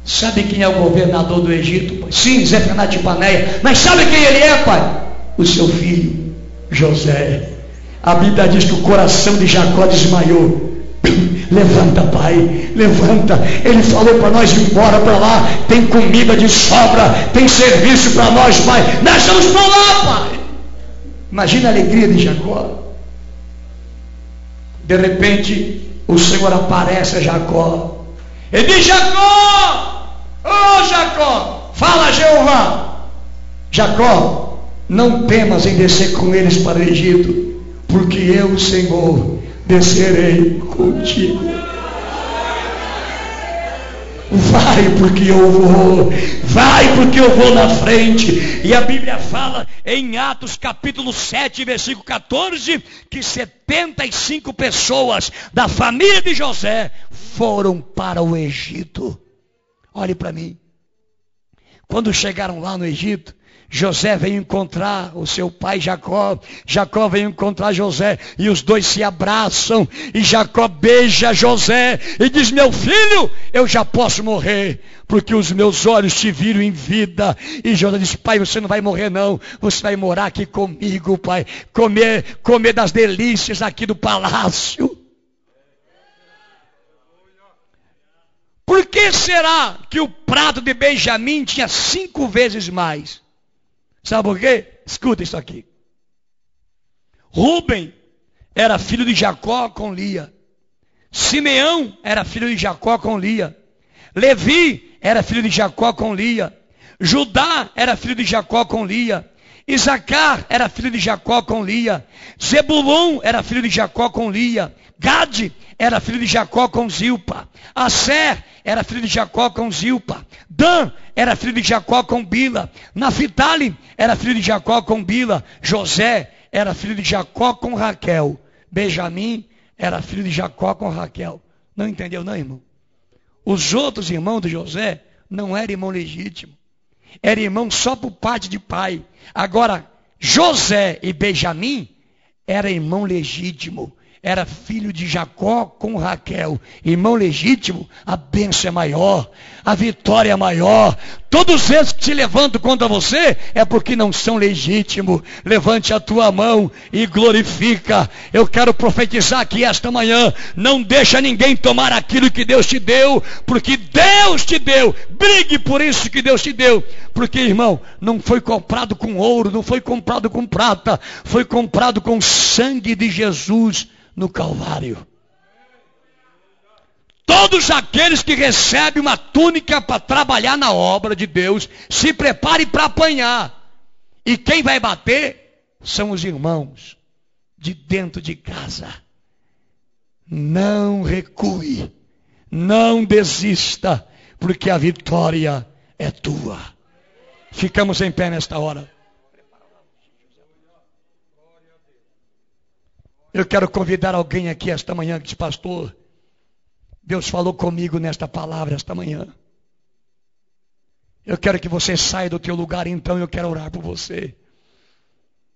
sabe quem é o governador do Egito, pai? Sim, Zefenatipaneia. Mas sabe quem ele é, pai? O seu filho, José. A Bíblia diz que o coração de Jacó desmaiou. Levanta, pai, levanta. Ele falou para nós ir embora para lá. Tem comida de sobra, tem serviço para nós, pai. Nós vamos para lá, pai. Imagina a alegria de Jacó. De repente, o Senhor aparece a Jacó. Ele diz: Jacó, ô Jacó, fala Jeová. Jacó, não temas em descer com eles para o Egito, porque eu, Senhor, descerei contigo. Vai porque eu vou, vai porque eu vou na frente. E a Bíblia fala em Atos capítulo 7, versículo 14, que 75 pessoas da família de José foram para o Egito. Olhe para mim. Quando chegaram lá no Egito, José veio encontrar o seu pai Jacó. Jacó veio encontrar José e os dois se abraçam. E Jacó beija José e diz: meu filho, eu já posso morrer, porque os meus olhos te viram em vida. E José diz: pai, você não vai morrer não. Você vai morar aqui comigo, pai. Comer das delícias aqui do palácio. Por que será que o prato de Benjamim tinha 5 vezes mais? Sabe por quê? Escuta isso aqui. Rúben era filho de Jacó com Lia. Simeão era filho de Jacó com Lia. Levi era filho de Jacó com Lia. Judá era filho de Jacó com Lia. Isacar era filho de Jacó com Lia. Zebulon era filho de Jacó com Lia. Gade era filho de Jacó com Zilpa. Aser era filho de Jacó com Zilpa. Dan era filho de Jacó com Bila. Naphtali era filho de Jacó com Bila. José era filho de Jacó com Raquel. Benjamim era filho de Jacó com Raquel. Não entendeu não, irmão? Os outros irmãos de José não eram irmão legítimo. Era irmão só por parte de pai. Agora, José e Benjamim era irmão legítimo. Era filho de Jacó com Raquel. Irmão legítimo, a bênção é maior, a vitória é maior. Todos esses que se levantam contra você é porque não são legítimos. Levante a tua mão e glorifica. Eu quero profetizar aqui esta manhã: não deixa ninguém tomar aquilo que Deus te deu, porque Deus te deu. Brigue por isso que Deus te deu. Porque, irmão, não foi comprado com ouro, não foi comprado com prata, foi comprado com o sangue de Jesus no Calvário. Todos aqueles que recebem uma túnica para trabalhar na obra de Deus, se preparem para apanhar. E quem vai bater são os irmãos de dentro de casa. Não recue, não desista, porque a vitória é tua. Ficamos em pé nesta hora. Eu quero convidar alguém aqui esta manhã que diz: pastor, Deus falou comigo nesta palavra esta manhã. Eu quero que você saia do teu lugar, então eu quero orar por você.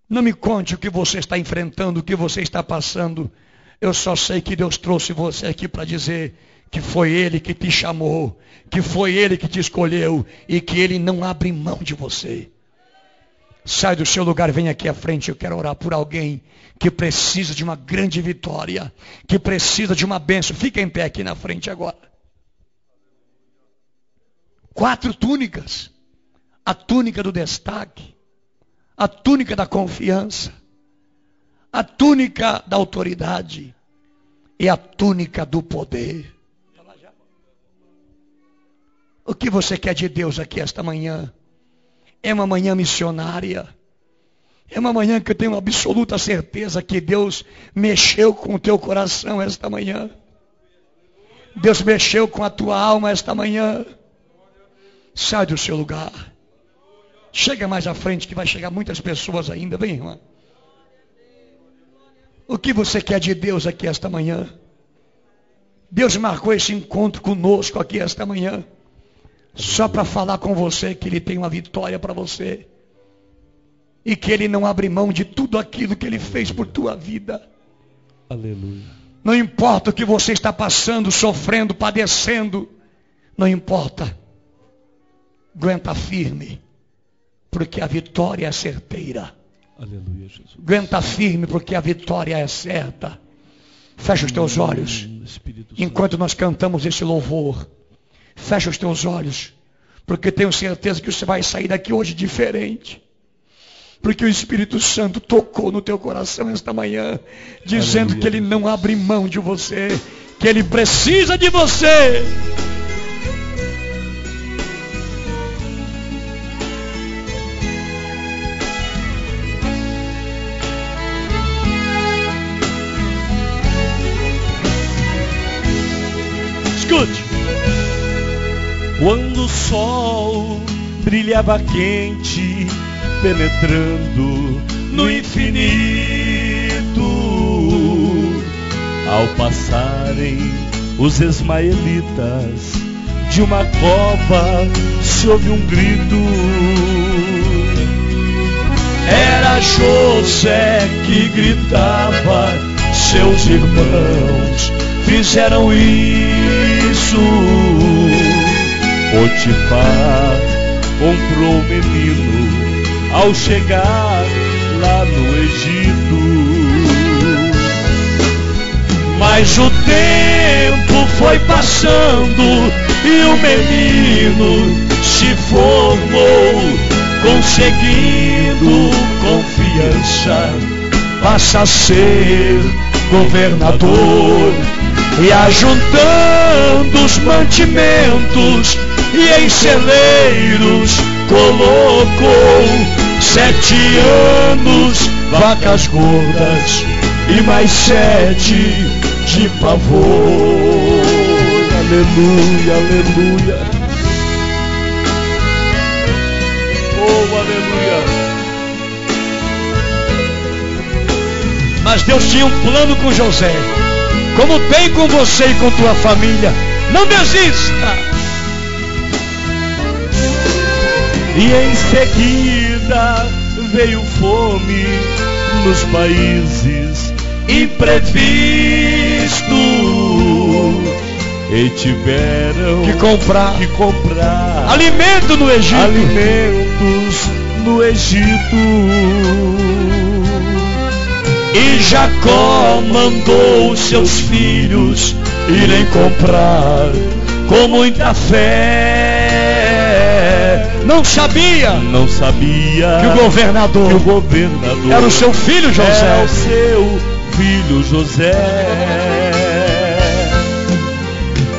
Não me conte o que você está enfrentando, o que você está passando. Eu só sei que Deus trouxe você aqui para dizer que foi Ele que te chamou, que foi Ele que te escolheu e que Ele não abre mão de você. Sai do seu lugar, vem aqui à frente. Eu quero orar por alguém que precisa de uma grande vitória, que precisa de uma bênção. Fica em pé aqui na frente agora. 4 túnicas. A túnica do destaque, a túnica da confiança, a túnica da autoridade e a túnica do poder. O que você quer de Deus aqui esta manhã? É uma manhã missionária. É uma manhã que eu tenho absoluta certeza que Deus mexeu com o teu coração esta manhã. Deus mexeu com a tua alma esta manhã. Sai do seu lugar. Chega mais à frente que vai chegar muitas pessoas ainda. Vem, irmã. O que você quer de Deus aqui esta manhã? Deus marcou esse encontro conosco aqui esta manhã. Só para falar com você que Ele tem uma vitória para você. E que Ele não abre mão de tudo aquilo que Ele fez por tua vida. Aleluia. Não importa o que você está passando, sofrendo, padecendo. Não importa. Aguenta firme. Porque a vitória é certeira. Aleluia, Jesus. Aguenta firme porque a vitória é certa. Fecha os teus olhos. Enquanto nós cantamos esse louvor. Fecha os teus olhos. Porque tenho certeza que você vai sair daqui hoje diferente. Porque o Espírito Santo tocou no teu coração esta manhã. Dizendo que Ele não abre mão de você. Que Ele precisa de você. Escute. Quando o sol brilhava quente, penetrando no infinito, ao passarem os ismaelitas de uma cova, se ouve um grito. Era José que gritava, seus irmãos fizeram isso. Potifar comprou o menino ao chegar lá no Egito. Mas o tempo foi passando e o menino se formou, conseguindo confiança, passa a ser governador. E ajuntando os mantimentos e em celeiros colocou 7 anos vacas gordas e mais 7 de pavor. Aleluia, aleluia. Oh, aleluia. Mas Deus tinha um plano com José, como tem com você e com tua família. Não desista. E em seguida veio fome nos países imprevistos e tiveram que comprar alimento no Egito. Alimentos no Egito. E Jacó mandou seus filhos irem comprar com muita fé. Não sabia que o governador era o seu filho José. É o seu filho José.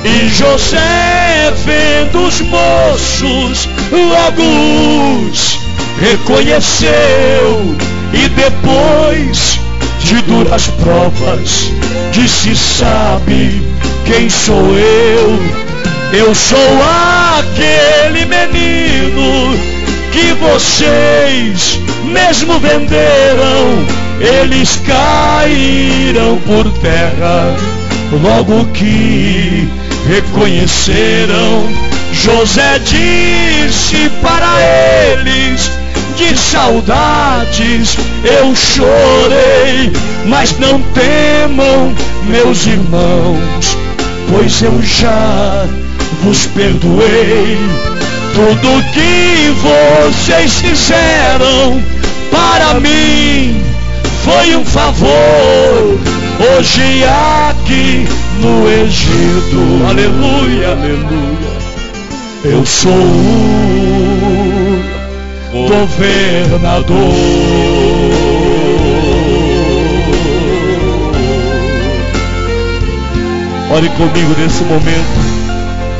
E José, vendo os moços, logo os reconheceu. E depois de duras provas, disse: sabe quem sou eu? Eu sou aquele menino que vocês mesmo venderam. Eles caíram por terra logo que reconheceram. José disse para eles: de saudades eu chorei, mas não temam, meus irmãos, pois eu já vos perdoei. Tudo que vocês fizeram para mim foi um favor. Hoje aqui no Egito, aleluia, aleluia, eu sou o governador. Ore comigo nesse momento.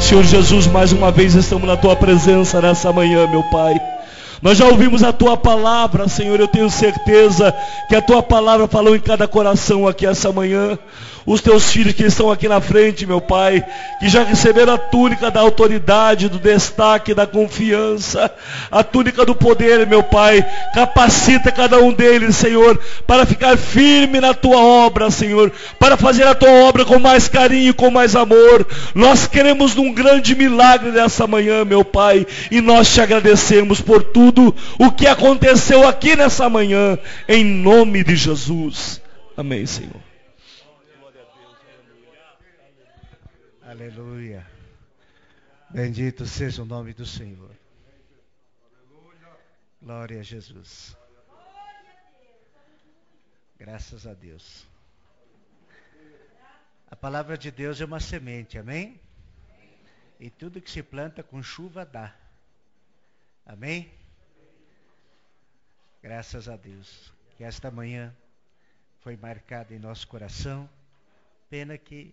Senhor Jesus, mais uma vez estamos na Tua presença nessa manhã, meu Pai. Nós já ouvimos a Tua palavra, Senhor. Eu tenho certeza que a Tua palavra falou em cada coração aqui essa manhã. Os Teus filhos que estão aqui na frente, meu Pai, que já receberam a túnica da autoridade, do destaque, da confiança, a túnica do poder, meu Pai. Capacita cada um deles, Senhor, para ficar firme na Tua obra, Senhor, para fazer a Tua obra com mais carinho, com mais amor. Nós queremos um grande milagre nessa manhã, meu Pai, e nós Te agradecemos por tudo o que aconteceu aqui nessa manhã, em nome de Jesus. Amém, Senhor. Aleluia. Bendito seja o nome do Senhor. Glória a Jesus. Graças a Deus. A palavra de Deus é uma semente, amém? E tudo que se planta com chuva dá. Amém? Graças a Deus. Que esta manhã foi marcada em nosso coração. Pena que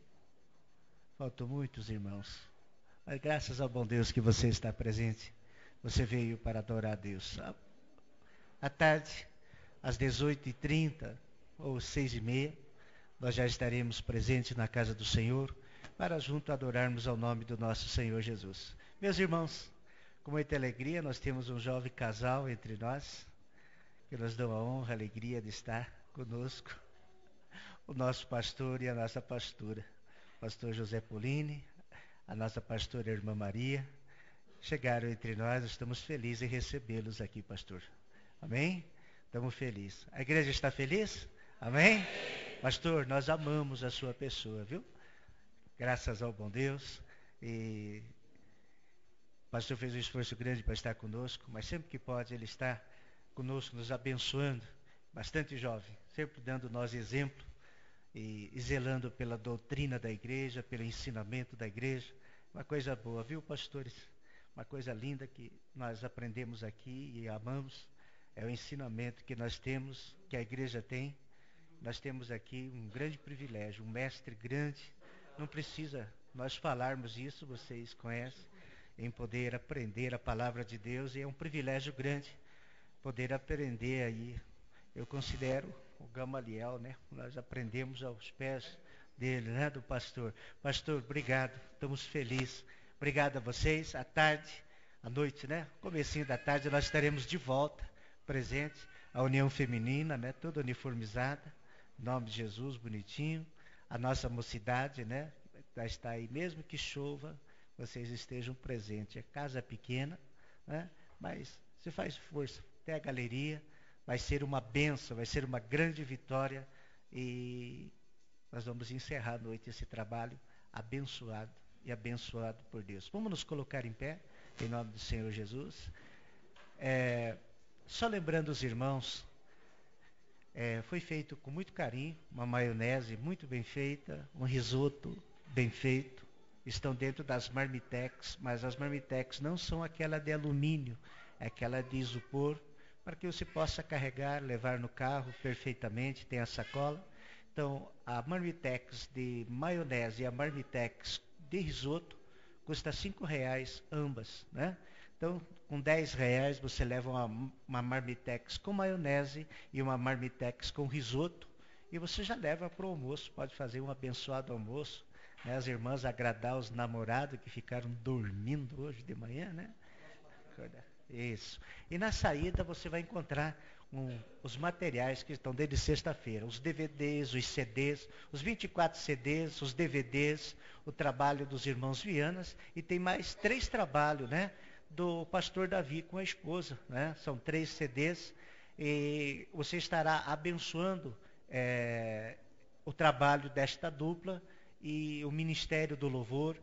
faltam muitos irmãos. Mas graças ao bom Deus que você está presente. Você veio para adorar a Deus. À tarde, às 18h30 ou 6h30, nós já estaremos presentes na casa do Senhor para junto adorarmos ao nome do nosso Senhor Jesus. Meus irmãos, com muita alegria, nós temos um jovem casal entre nós, que nos dão a honra, a alegria de estar conosco. O nosso pastor e a nossa pastora. Pastor José Polini, a nossa pastora Irmã Maria, chegaram entre nós, estamos felizes em recebê-los aqui, pastor. Amém? Estamos felizes. A igreja está feliz? Amém? Pastor, nós amamos a sua pessoa, viu? Graças ao bom Deus. E o pastor fez um esforço grande para estar conosco, mas sempre que pode ele está conosco, nos abençoando. Bastante jovem, sempre dando nós exemplo. E zelando pela doutrina da igreja, pelo ensinamento da igreja. Uma coisa boa, viu, pastores? Uma coisa linda que nós aprendemos aqui e amamos. É o ensinamento que nós temos, que a igreja tem. Nós temos aqui um grande privilégio, um mestre grande. Não precisa nós falarmos isso, vocês conhecem, em poder aprender a palavra de Deus. E é um privilégio grande poder aprender aí. Eu considero o Gamaliel, né? Nós aprendemos aos pés dele, né? Do pastor. Pastor, obrigado, estamos felizes. Obrigado a vocês. À tarde, à noite, né? Comecinho da tarde, nós estaremos de volta, presentes. A União Feminina, né? Toda uniformizada. Em nome de Jesus, bonitinho. A nossa mocidade, né? Já está aí, mesmo que chova, vocês estejam presentes. A casa é pequena, né? Mas você faz força. Até a galeria. Vai ser uma bênção, vai ser uma grande vitória e nós vamos encerrar à noite esse trabalho abençoado e abençoado por Deus. Vamos nos colocar em pé, em nome do Senhor Jesus. Só lembrando os irmãos, foi feito com muito carinho, uma maionese muito bem feita, um risoto bem feito. Estão dentro das marmitex, mas as marmitex não são aquela de alumínio, é aquela de isopor, para que você possa carregar, levar no carro perfeitamente, tem a sacola. Então, a marmitex de maionese e a marmitex de risoto custa R$5 ambas, né? Então, com R$10 você leva uma marmitex com maionese e uma marmitex com risoto e você já leva para o almoço, pode fazer um abençoado almoço, né? As irmãs agradar os namorados que ficaram dormindo hoje de manhã, né? Isso. E na saída você vai encontrar os materiais que estão desde sexta-feira. Os DVDs, os CDs, os 24 CDs, os DVDs, o trabalho dos irmãos Vianas. E tem mais 3 trabalhos, né? Do pastor Davi com a esposa, né? São 3 CDs. E você estará abençoando o trabalho desta dupla e o Ministério do Louvor.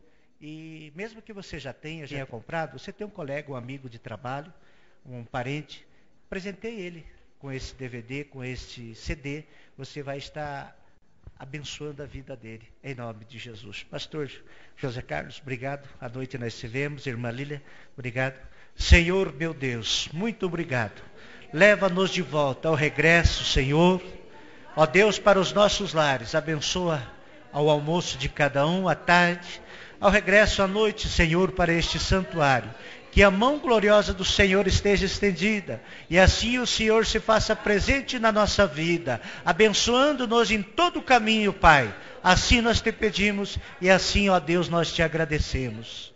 E mesmo que você já tenha comprado, você tem um colega, um amigo de trabalho, um parente, presentei ele com esse DVD, com este CD, você vai estar abençoando a vida dele, em nome de Jesus. Pastor José Carlos, obrigado, à noite nós se vemos, irmã Lília, obrigado. Senhor meu Deus, muito obrigado, leva-nos de volta ao regresso, Senhor, ó Deus, para os nossos lares, abençoa ao almoço de cada um, à tarde, ao regresso à noite, Senhor, para este santuário. que a mão gloriosa do Senhor esteja estendida, e assim o Senhor se faça presente na nossa vida, abençoando-nos em todo o caminho, Pai. Assim nós te pedimos, e assim, ó Deus, nós te agradecemos.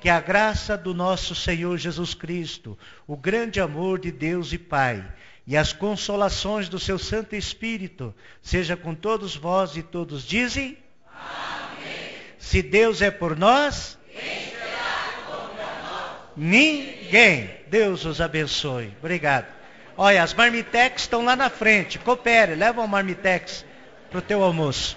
Que a graça do nosso Senhor Jesus Cristo, o grande amor de Deus e Pai, e as consolações do seu Santo Espírito, seja com todos vós, e todos dizem: amém. Se Deus é por nós, quem será contra nós? Ninguém. Deus os abençoe. Obrigado. Olha, as marmitex estão lá na frente. Coopere, leva uma marmitex para o teu almoço.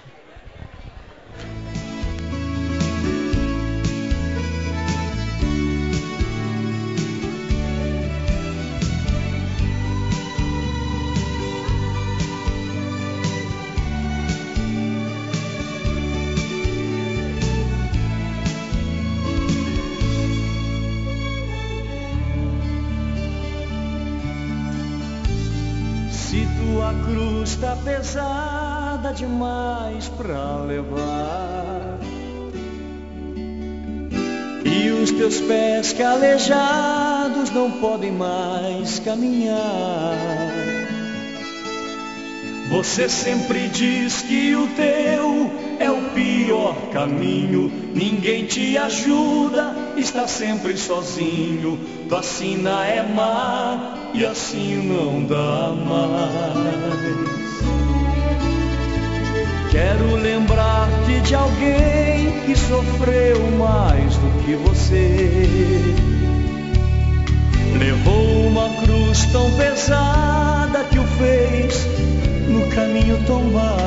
A cruz está pesada demais pra levar, e os teus pés calejados não podem mais caminhar. Você sempre diz que o teu é o pior caminho, ninguém te ajuda, está sempre sozinho. Tua sina é má e assim não dá mais. Quero lembrar-te de alguém que sofreu mais do que você. Levou uma cruz tão pesada que o fez no caminho tombar.